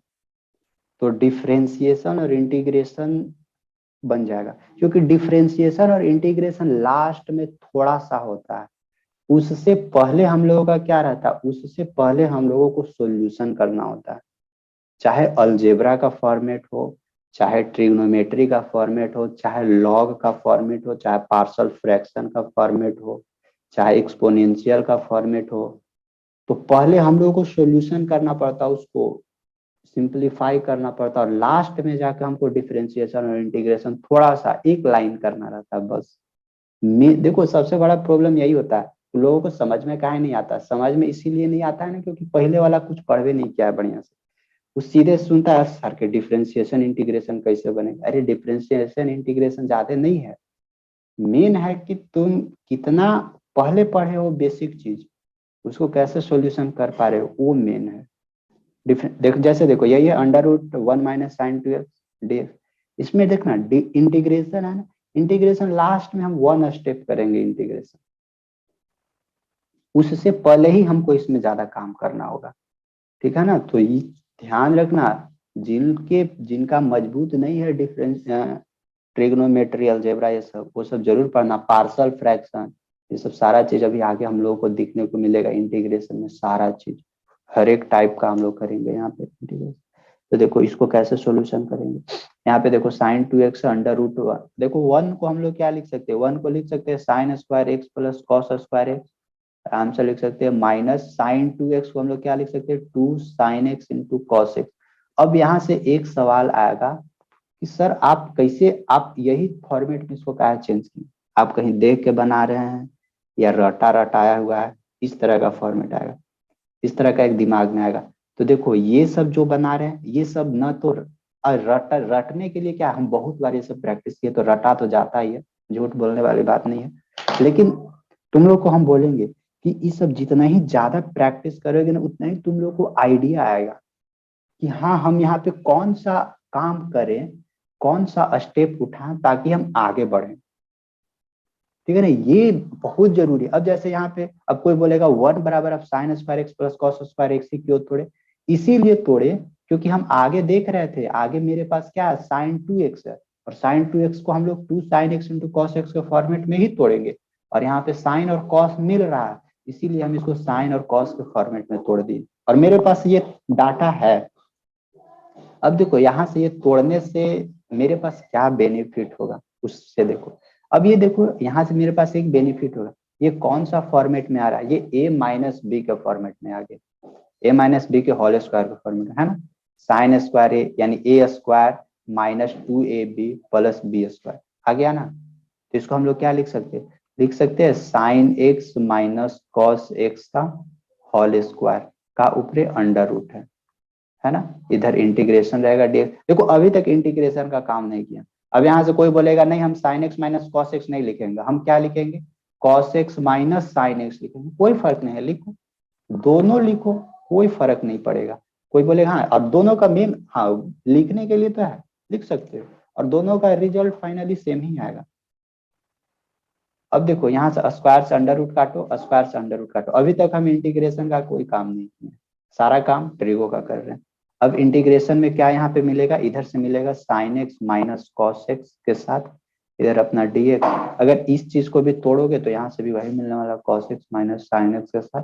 तो डिफरेंशिएशन और इंटीग्रेशन बन जाएगा, क्योंकि डिफरेंशिएशन और इंटीग्रेशन लास्ट में थोड़ा सा होता है, उससे पहले हम लोगों का क्या रहता है, उससे पहले हम लोगों को सॉल्यूशन करना होता है। चाहे अलजेब्रा का फॉर्मेट हो, चाहे ट्रिग्नोमेट्री का फॉर्मेट हो, चाहे लॉग का फॉर्मेट हो, चाहे पार्शियल फ्रैक्शन का फॉर्मेट हो, चाहे एक्सपोनेंशियल का फॉर्मेट हो, तो पहले हम लोगों को सॉल्यूशन करना पड़ता, उसको सिंपलीफाई करना पड़ता, और लास्ट में जाकर हमको डिफरेंशिएशन और इंटीग्रेशन थोड़ा सा एक लाइन करना रहता है बस। देखो सबसे बड़ा प्रॉब्लम यही होता है, लोगों को समझ में काहे नहीं आता। समझ में इसीलिए नहीं आता है ना क्योंकि पहले वाला कुछ पढ़वे नहीं किया है बढ़िया से। वो सीधे सुनता है सर के डिफरेंशिएशन इंटीग्रेशन कैसे बनेगा। अरे डिफरेंशिएशन इंटीग्रेशन ज्यादा नहीं है, मेन है कि तुम कितना पहले पढ़े हो बेसिक चीज, उसको कैसे सॉल्यूशन कर पा रहे हो, वो मेन है। जैसे देखो यही है √1 - sin2x dx। इसमें देखना इंटीग्रेशन है ना, इंटीग्रेशन लास्ट में हम 1 स्टेप करेंगे इंटीग्रेशन, उससे पहले ही हमको इसमें ज्यादा काम करना होगा, ठीक है ना। तो ये ध्यान रखना, जिनका मजबूत नहीं है डिफरेंस ट्रिग्नोमेट्री अलजेब्रा ये सब, वो सब जरूर पढ़ना। पार्शियल फ्रैक्शन ये सब सारा चीज अभी आगे हम लोगों को दिखने को मिलेगा इंटीग्रेशन में, सारा चीज हर एक टाइप का हम लोग करेंगे यहाँ पे इंटीग्रेशन। तो देखो इसको कैसे सॉल्यूशन करेंगे, यहाँ पे देखो sin2x √1, देखो 1 को हम लोग क्या लिख सकते हैं, 1 को लिख सकते हैं sin² x + cos² x, आराम से लिख सकते हैं। माइनस sin2x को हम लोग क्या लिख सकते हैं, 2 sin x × cos x। अब यहाँ से एक सवाल आएगा कि सर आप कैसे, आप यही फॉर्मेट में इसको क्या चेंज किए, आप कहीं देख के बना रहे हैं या रटा रटाया हुआ है, इस तरह का फॉर्मेट आएगा, इस तरह का एक दिमाग में आएगा। तो देखो ये सब जो बना रहे हैं ये सब न तो रटने के लिए क्या, हम बहुत बार ये सब प्रैक्टिस किए तो रटा तो जाता ही है, झूठ बोलने वाली बात नहीं है। लेकिन तुम लोग को हम बोलेंगे कि ये सब जितना ही ज्यादा प्रैक्टिस करोगे ना उतना ही तुम लोग को आइडिया आएगा कि हाँ हम यहाँ पे कौन सा काम करें, कौन सा स्टेप उठाएं ताकि हम आगे बढ़ें, ठीक है ना। ये बहुत जरूरी है। अब जैसे यहाँ पे अब कोई बोलेगा 1 बराबर अब sin² x + cos² x ही क्यों तोड़े, इसीलिए तोड़े क्योंकि हम आगे देख रहे थे, आगे मेरे पास क्या है sin2x है, और sin2x को हम लोग 2 sin x × cos x के फॉर्मेट में ही तोड़ेंगे, और यहाँ पे साइन और कॉस मिल रहा है, इसीलिए हम इसको साइन और कॉस के फॉर्मेट में तोड़ दिए, और मेरे पास ये डाटा है। अब देखो यहाँ से ये तोड़ने से मेरे पास क्या बेनिफिट होगा उससे देखो, अब ये देखो यहाँ से मेरे पास एक बेनिफिट होगा, ये कौन सा फॉर्मेट में आ रहा है, ये a - b के फॉर्मेट में आ गया, a - b के होल स्क्वायर का फॉर्मेट है ना, sin² a यानी a² - 2ab + b² आ गया ना। तो इसको हम लोग क्या लिख सकते हैं, लिख सकते हैं sin x - cos x का होल स्क्वायर का ऊपर अंडर रूट है ना, इधर इंटीग्रेशन रहेगा dx। देखो अभी तक इंटीग्रेशन का काम नहीं किया, अब यहाँ से कोई बोलेगा नहीं हम sin x - cos x नहीं लिखेंगे, हम क्या लिखेंगे cos x - sin x लिखेंगे, कोई फर्क नहीं है, लिखो दोनों लिखो, कोई फर्क नहीं पड़ेगा। कोई बोलेगा हाँ अब दोनों का मेन, हाँ लिखने के लिए तो है लिख सकते हो, और दोनों का रिजल्ट फाइनली सेम ही आएगा। अब देखो यहाँ से स्क्वायर से अंडर रूट काटो, स्क्वायर से अंडर रूट काटो, अभी तक हम इंटीग्रेशन का कोई काम नहीं किया, सारा काम ट्रिगो का कर रहे हैं। अब इंटीग्रेशन में क्या यहाँ पे मिलेगा, इधर से मिलेगा sin x - cos x के साथ इधर अपना dx, अगर इस चीज को भी तोड़ोगे तो यहाँ से भी वही मिलने वाला cos x - sin x के साथ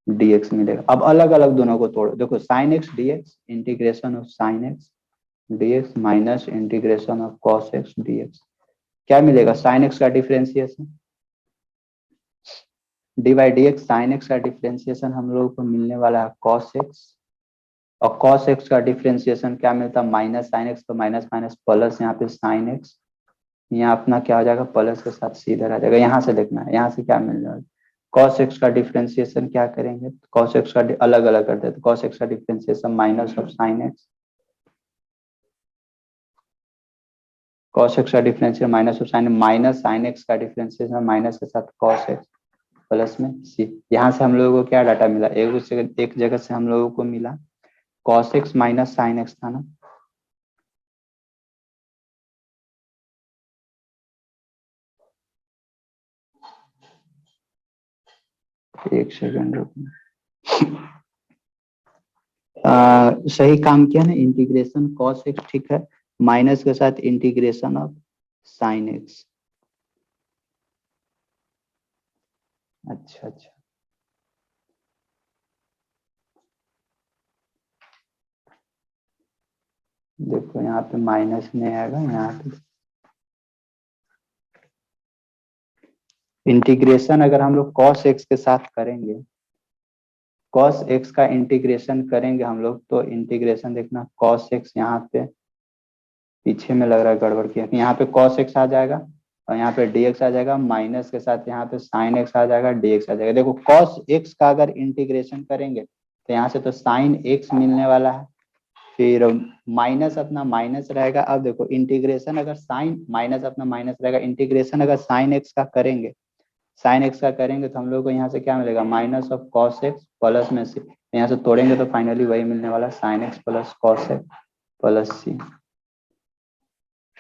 dx मिलेगा। अब अलग अलग दोनों को तोड़ो, देखो sin x dx integration of sin x dx minus integration of cos x dx, क्या मिलेगा sin x का डिफरेंशिएशन dy/dx, sin x का डिफरेंशिएशन हम लोगों को मिलने वाला है cos x, और cos x का डिफरेंशिएशन क्या मिलता है माइनस sin x, तो माइनस माइनस प्लस यहाँ पे sin x, यहाँ अपना क्या हो जाएगा प्लस के साथ सीधा आ जाएगा। यहाँ से देखना है यहाँ से क्या मिल जाएगा, cos x का डिफरेंशिएशन क्या करेंगे, cos x का अलग अलग करते हैं, तो cos x का differentiation minus of sin x, cos x का differentiation minus of sin, minus sin x का डिफरेंशिएशन माइनस के साथ cos x प्लस में c। यहाँ से हम लोगों को क्या डाटा मिला, एक जगह से हम लोगों को मिला cos x - sin x था ना, एक सेकंड रुकना, सही काम किया ना, इंटीग्रेशन cos x ठीक है, माइनस के साथ इंटीग्रेशन ऑफ sin x। अच्छा अच्छा देखो यहाँ पे माइनस नहीं आएगा, यहाँ पे इंटीग्रेशन अगर हम लोग cos x के साथ करेंगे, cos x का इंटीग्रेशन करेंगे हम लोग, तो इंटीग्रेशन देखना cos x यहाँ पे पीछे में लग रहा है गड़बड़ किया, यहाँ पे cos x आ जाएगा और यहाँ पे dx आ जाएगा, माइनस के साथ यहाँ पे sin x आ जाएगा, dx आ जाएगा। देखो cos x का अगर इंटीग्रेशन करेंगे तो यहाँ से तो sin x मिलने वाला है, फिर माइनस अपना माइनस रहेगा। अब देखो इंटीग्रेशन अगर साइन माइनस अपना माइनस रहेगा, इंटीग्रेशन अगर साइन x का करेंगे, साइन x का करेंगे तो हम लोग को यहाँ से क्या मिलेगा, minus of cos x plus में c, यहाँ से तोड़ेंगे तो फाइनली वही मिलने वाला, sine x plus cos x plus c।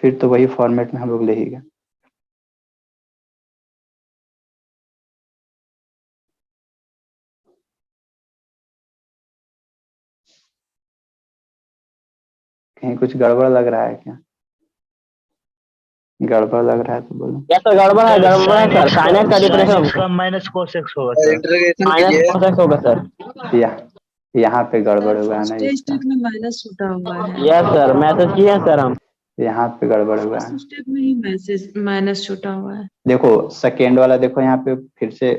फिर तो वही फॉर्मेट में हम लोग लिखेंगे। कहीं कुछ गड़बड़ लग रहा है क्या? गड़बड़ लग रहा है तो बोलो। क्या सर गड़बड़ है सर, साइन एक्स का डिफरेंस माइनस cos x होगा सर। इंटीग्रेशन माइनस कीजिए। cos x होगा सर। यहाँ पे गड़बड़ हुआ है ना, फर्स्ट इसका स्टेप में माइनस छूटा हुआ है। यस सर, मैसेज किए हैं सर हम। यहाँ पे गड़बड़ हुआ है। फर्स्ट स्टेप में ही मैसेज माइनस छूटा हुआ है। देखो सेकेंड वाला देखो यहाँ पे फिर से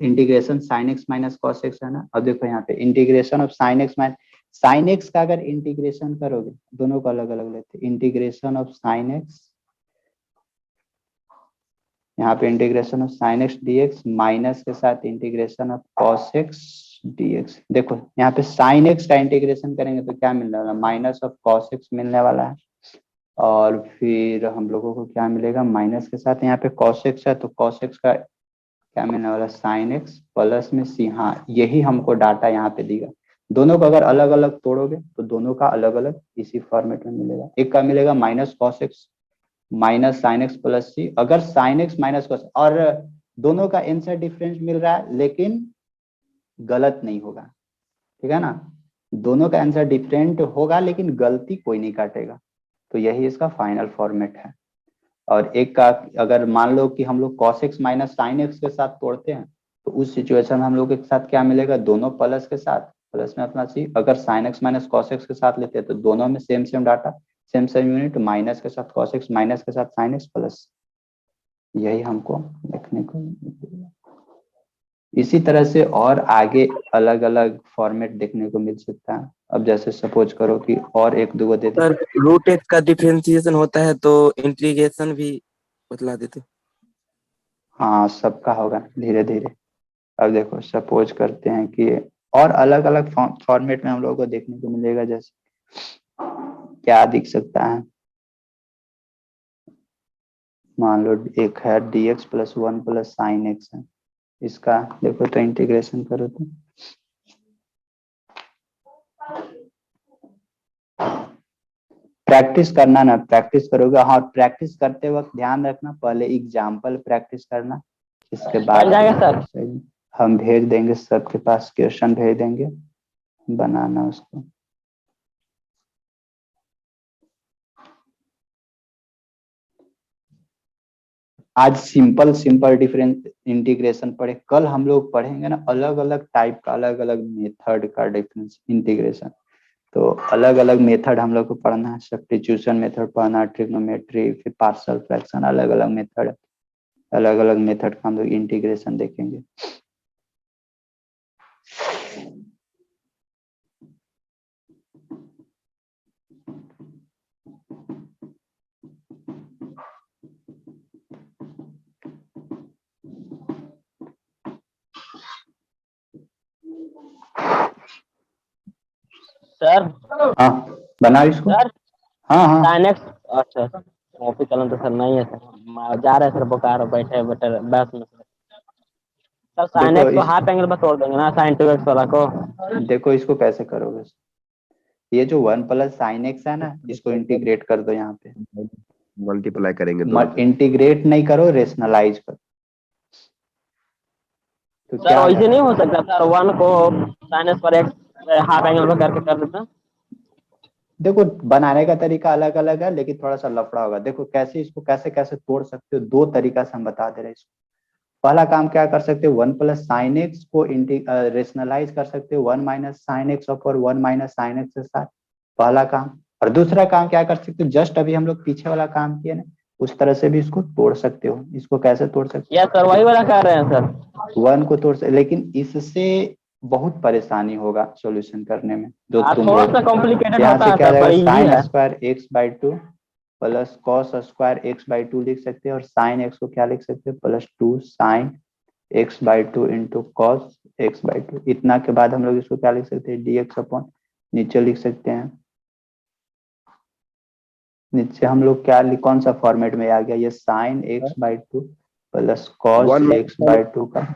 integration sine x minus cos x है ना। अब देखो यहाँ पे integration of sine x minus sine x का अगर इंटीग्रेशन करोगे, दोनों को अलग अलग लेते, इंटीग्रेशन ऑफ साइन एक्स, यहाँ पे integration of sine x dx minus के साथ integration of cos x dx. देखो यहाँ पे साइन एक्स का इंटीग्रेशन करेंगे तो क्या मिलने वाला, माइनस ऑफ कॉस एक्स मिलने वाला है, और फिर हम लोगों को क्या मिलेगा, माइनस के साथ यहाँ पे cos x है तो cos x का क्या मिलने वाला, sin x प्लस में c। हाँ यही हमको डाटा यहाँ पे दिया। दोनों को अगर अलग अलग तोड़ोगे तो दोनों का अलग अलग इसी फॉर्मेट में मिलेगा। एक का मिलेगा minus cos x minus sine x plus c, अगर साइन एक्स माइनस cos, और दोनों का आंसर डिफरेंस मिल रहा है लेकिन गलत नहीं होगा, ठीक है ना। दोनों का आंसर डिफरेंट होगा लेकिन गलती कोई नहीं काटेगा, तो यही इसका फाइनल फॉर्मेट है। और एक का अगर मान लो कि हम लोग cos x minus sine x के साथ तोड़ते हैं तो उस सिचुएशन में हम लोग के साथ क्या मिलेगा, दोनों प्लस के साथ प्लस में अपना सी। अगर sine x minus cos x के साथ लेते हैं तो दोनों में same same data, same same unit, minus के साथ cos x माइनस के साथ साइन एक्स प्लस, यही हमको देखने को मिलेगा। इसी तरह से और आगे अलग अलग फॉर्मेट देखने को मिल सकता है। अब जैसे सपोज करो कि और एक दो दे दे, सर रूट एक्स का डिफरेंशिएशन होता है तो इंटीग्रेशन भी बतला देते। हाँ सबका होगा धीरे धीरे। अब देखो सपोज करते हैं कि और अलग अलग फॉर्मेट में हम लोगों को देखने को मिलेगा, जैसे क्या दिख सकता है, मान लो एक है dx plus 1 plus sine x है, इसका देखो तो इंटीग्रेशन करो तो प्रैक्टिस करना ना, प्रैक्टिस करोगे। हाँ प्रैक्टिस करते वक्त ध्यान रखना पहले एग्जाम्पल प्रैक्टिस करना, इसके बाद सर हम भेज देंगे सबके पास, क्वेश्चन भेज देंगे, बनाना उसको। आज सिंपल सिंपल डिफरेंस इंटीग्रेशन पढ़े, कल हम लोग पढ़ेंगे ना अलग अलग टाइप का, अलग अलग मेथड का डिफरेंस इंटीग्रेशन। तो अलग अलग मेथड हम लोग को पढ़ना है, सब्स्टिट्यूशन मेथड पढ़ना, ट्रिग्नोमेट्री, फिर पार्शियल फ्रैक्शन, अलग अलग मेथड, अलग अलग मेथड का हम लोग इंटीग्रेशन देखेंगे। सर हाँ बनाओ इसको। सर हाँ हाँ साइन एक्स, अच्छा कॉपी कलम तो सर नहीं है सर, जा रहे सर बोकारो बैठे बैठे बस में सर। साइन देखो एक्स को हाफ एंगल पर तोड़ देंगे ना, साइन 2x वाला को। देखो इसको कैसे करोगे, ये जो 1 प्लस साइन एक्स है ना, इसको इंटीग्रेट कर दो यहाँ पे, मल्टीप्लाई करेंगे दोनों पे। इंटीग्रेट नहीं करो, रेशनलाइज करो। तो सर क्या वैसे नहीं हो सकता सर, 1 को साइन एक्स पर x हाफ एंगल पर करके कर देता। देखो बनाने का तरीका अलग अलग है लेकिन थोड़ा सा लफड़ा होगा। देखो कैसे इसको कैसे कैसे तोड़ सकते हो, दो तरीका से हम बता दे रहे हैं इसको। पहला काम क्या कर सकते हो, 1 प्लस साइन एक्स को रेशनलाइज कर सकते हो 1 माइनस साइन एक्स और 1 माइनस साइन एक्स के साथ, पहला काम। और दूसरा काम क्या कर सकते हो, जस्ट अभी हम लोग पीछे वाला काम किए ना, उस तरह से भी इसको तोड़ सकते हो। इसको कैसे तोड़ सकते या सर वही वाला कर रहे हैं सर। हो, 1 को तोड़ सकते, लेकिन इससे बहुत परेशानी होगा सॉल्यूशन करने में, जो तुम थोड़ा लोग सा कॉम्प्लिकेटेड यहाँ होता से है क्या सर, जाएगा, पर इजी साइन है। Square x by two plus cos square x by two लिख सकते हैं, और साइन एक्स को क्या लिख सकते हैं, plus 2 sine x by two into cos x by two. इतना के बाद हम लोग इसको क्या लिख सकते हैं, डी एक्स अपॉन, नीचे लिख सकते हैं, नीचे हम लोग क्या कौन सा फॉर्मेट में आ गया, ये sine x by two plus cos 1 x by two का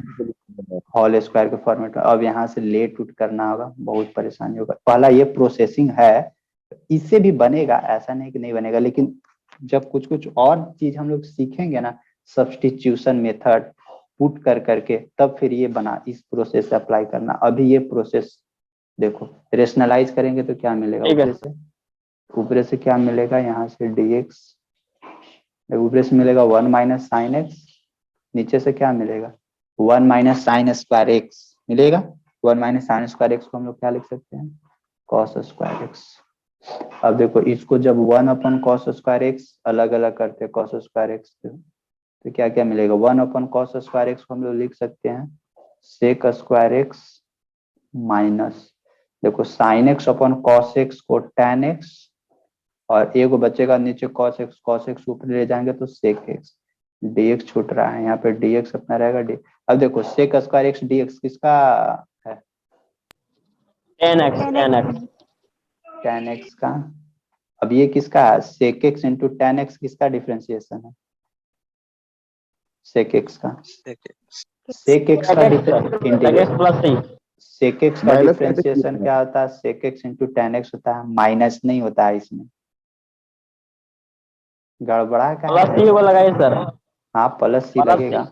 होल स्क्वायर के फॉर्मेट में। अब यहाँ से लेट उट करना होगा, बहुत परेशानी होगा। पहला ये प्रोसेसिंग है, इससे भी बनेगा, ऐसा नहीं कि नहीं बनेगा, लेकिन जब कुछ कुछ और चीज हम लोग सीखेंगे ना, सब्स्टिट्यूशन मेथड पुट कर करके, तब फिर ये बना, इस प्रोसेस से अप्लाई करना। अभी ये प्रोसेस देखो, रेशनलाइज करेंगे तो क्या मिलेगा, ऊपर से क्या मिलेगा, यहाँ से dx, ऊपर से मिलेगा 1 माइनस साइन एक्स, नीचे से क्या मिलेगा 1 माइनस साइन स्क्वायर एक्स मिलेगा। 1 माइनस साइन स्क्वायर एक्स को हम लोग क्या लिख सकते हैं, कॉस स्क्वायर एक्स। अब देखो इसको जब 1 अपन कॉस स्क्वायर एक्स अलग अलग करते हैं कॉस स्क्वायर एक्स, तो क्या क्या मिलेगा, 1 अपन कॉस स्क्वायर एक्स को हम लोग लिख सकते हैं सेक स्क्वायर एक्स माइनस, देखो sine x upon cos x को tan एक्स, और एक बचेगा नीचे cos x ऊपर ले जाएंगे तो sec x, dx छूट रहा है, यहाँ पे dx अपना रहेगा d। अब देखो sec स्क्वायर x dx किसका है, tan x का। अब ये किसका है, sec x into tan x किसका डिफ्रेंसिएशन है, sec x का, sec x का इंटीग्रेशन, sec x का डिफ्रेंसिएशन क्या होता है, sec x into tan x होता है, माइनस नहीं होता है इसमें, गड़बड़ा का प्लस सी को लगाइए सर। हाँ प्लस सी लगेगा,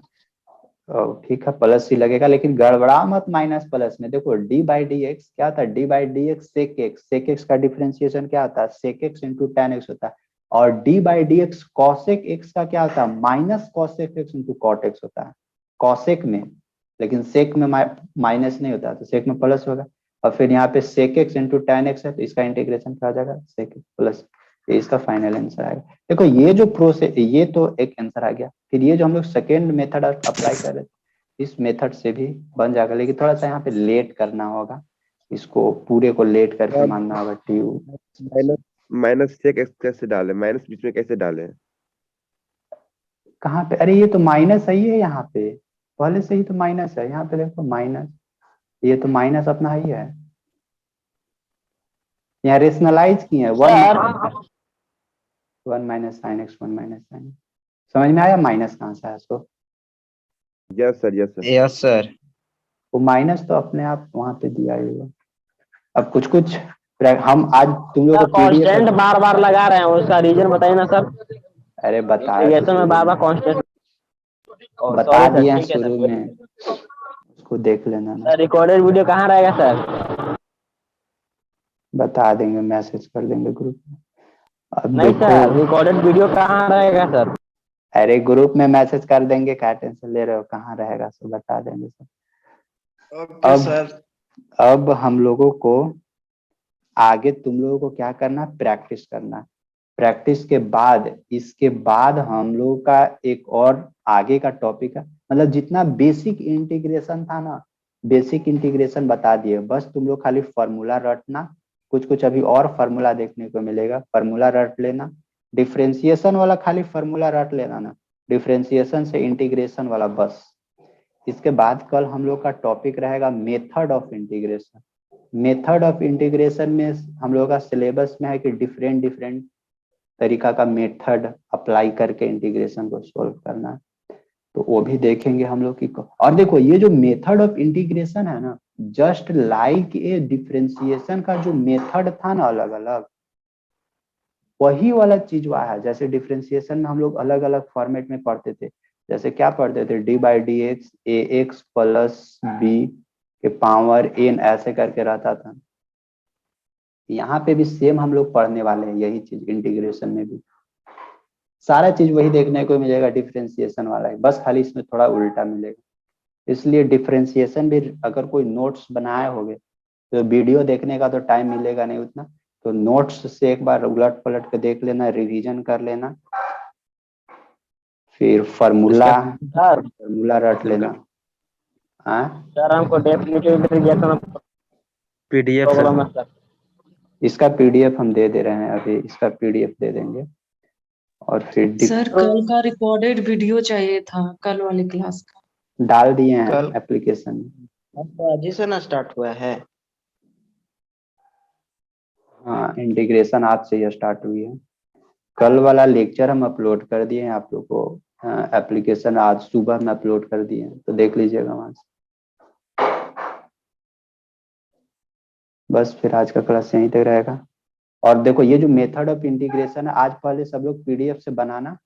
ठीक है प्लस सी लगेगा, लेकिन गड़बड़ा मत माइनस प्लस में। देखो डी बाई डी एक्स क्या होता है, d by d x sec x का डिफरेंशिएशन क्या होता है, sec x into tan x होता है, और d by d x cosec x का क्या होता है, minus cosec x into cot x होता है कॉसेक में, लेकिन सेक में माइनस नहीं होता, तो सेक में प्लस होगा। और फिर यहाँ पे sec x into tan x है, तो इसका इंटीग्रेशन क्या हो जाएगा, सेक एक्स प्लस, ये इसका फाइनल आंसर आएगा। देखो ये जो प्रोसेस, ये तो एक आंसर आ गया, फिर ये जो हम लोग सेकेंड मेथड अप्लाई कर रहे थे, इस मेथड से भी बन जाएगा, लेकिन थोड़ा सा यहाँ पे लेट करना होगा, इसको पूरे को लेट करके मानना होगा। टी माइनस सेक एक्स कैसे डाले, माइनस बीच में कैसे डाले, कहाँ पे, अरे ये तो माइनस ही है, यहाँ पे पहले से ही तो माइनस है, यहाँ पे देखो माइनस, ये तो माइनस अपना ही है, यहाँ रेशनलाइज किए हैं 1 माइनस साइन एक्स 1 माइनस साइन, समझ में आया माइनस कहाँ से है इसको। Yes sir yes sir yes sir. वो माइनस तो अपने आप वहां पे दिया ही होगा। अब कुछ कुछ हम आज तुम लोग को कांस्टेंट बार बार लगा रहे हैं, उसका रीजन बताइए ना सर। अरे बता में बार बार कांस्टेंट बता दिया शुरू में, उसको देख लेना ना। रिकॉर्डेड वीडियो कहाँ रहेगा सर, बता देंगे, मैसेज कर देंगे ग्रुप में। अब नहीं देखो सर रिकॉर्डेड वीडियो कहाँ रहेगा सर, अरे ग्रुप में मैसेज कर देंगे, क्या टेंशन ले रहे हो, कहाँ रहेगा सो बता देंगे सर। Okay sir. अब हम लोगों को आगे तुम लोगों को क्या करना, प्रैक्टिस करना। प्रैक्टिस के बाद, इसके बाद हम लोगों का एक और आगे का टॉपिक है, मतलब जितना बेसिक इंटीग्रेशन था ना, बेसिक इंटीग्रेशन बता दिए, बस तुम लोग खाली फार्मूला रटना। कुछ कुछ अभी और फार्मूला देखने को मिलेगा, फार्मूला रट लेना। डिफरेंशिएशन वाला खाली फार्मूला रट लेना ना, डिफरेंशिएशन से इंटीग्रेशन वाला बस। इसके बाद कल हम लोग का टॉपिक रहेगा method of integration. Method of integration में हम लोग का सिलेबस में है कि डिफरेंट डिफरेंट तरीका का मेथड अप्लाई करके इंटीग्रेशन को सोल्व करना, तो वो भी देखेंगे हम लोग की। और देखो ये जो मेथड ऑफ इंटीग्रेशन है ना, जस्ट लाइक ए डिफरेंशिएशन का जो मेथड था ना अलग अलग, वही वाला चीज वह है। जैसे डिफरेंशिएशन में हम लोग अलग अलग फॉर्मेट में पढ़ते थे, जैसे क्या पढ़ते थे, d by d x a x plus b के पावर एन ऐसे करके रहता था। यहाँ पे भी सेम हम लोग पढ़ने वाले हैं यही चीज, इंटीग्रेशन में भी सारा चीज वही देखने को मिलेगा, डिफरेंशिएशन वाला है, बस खाली इसमें थोड़ा उल्टा मिलेगा। इसलिए डिफरेंशिएशन भी अगर कोई नोट्स बनाए होंगे तो वीडियो देखने का तो टाइम मिलेगा नहीं उतना, तो नोट्स से एक बार उलट पलट के देख लेना, रिवीजन कर लेना, फिर फार्मूला रट लेना। सर हमको डेफिनेटिव रिएक्शन PDF प्रॉब्लम है सर। इसका पीडीएफ हम दे रहे हैं अभी, इसका पीडीएफ दे देंगे। और फिर सर कल का रिकॉर्डेड वीडियो चाहिए था, कल वाली क्लास का। डाल दिए हैं एप्लीकेशन में। तो आज ही से ना स्टार्ट हुआ है। हाँ, इंटीग्रेशन आज से ही स्टार्ट हुई है। कल वाला लेक्चर हम अपलोड कर दिए हैं आप लोग को, एप्लीकेशन आज सुबह में अपलोड कर दिए हैं, तो देख लीजिएगा वहां से। बस फिर आज का क्लास यहीं तक रहेगा। और देखो ये जो मेथड ऑफ इंटीग्रेशन है, आज पहले सब लोग पीडीएफ से बनाना,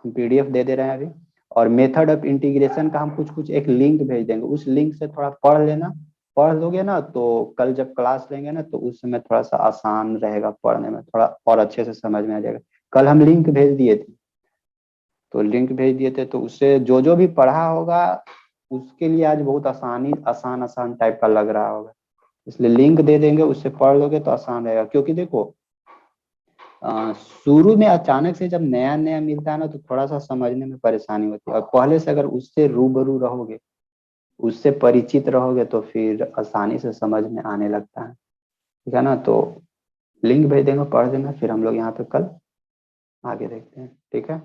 हम पीडीएफ दे रहे हैं अभी। और मेथड ऑफ इंटीग्रेशन का हम कुछ एक लिंक भेज देंगे, उस लिंक से थोड़ा पढ़ लेना। पढ़ लोगे ना तो कल जब क्लास लेंगे ना तो उस समय थोड़ा सा आसान रहेगा पढ़ने में, थोड़ा और अच्छे से समझ में आ जाएगा। कल हम लिंक भेज दिए थे, तो उससे जो भी पढ़ा होगा उसके लिए आज बहुत आसान टाइप का लग रहा होगा, इसलिए लिंक दे देंगे, उससे पढ़ लोगे तो आसान रहेगा। क्योंकि देखो शुरू में अचानक से जब नया मिलता है ना तो थोड़ा सा समझने में परेशानी होती है, और पहले से अगर उससे रूबरू रहोगे, उससे परिचित रहोगे तो फिर आसानी से समझ में आने लगता है, ठीक है ना। तो लिंक भेज देंगे, पढ़ देना, फिर हम लोग यहाँ पे कल आगे देखते हैं, ठीक है।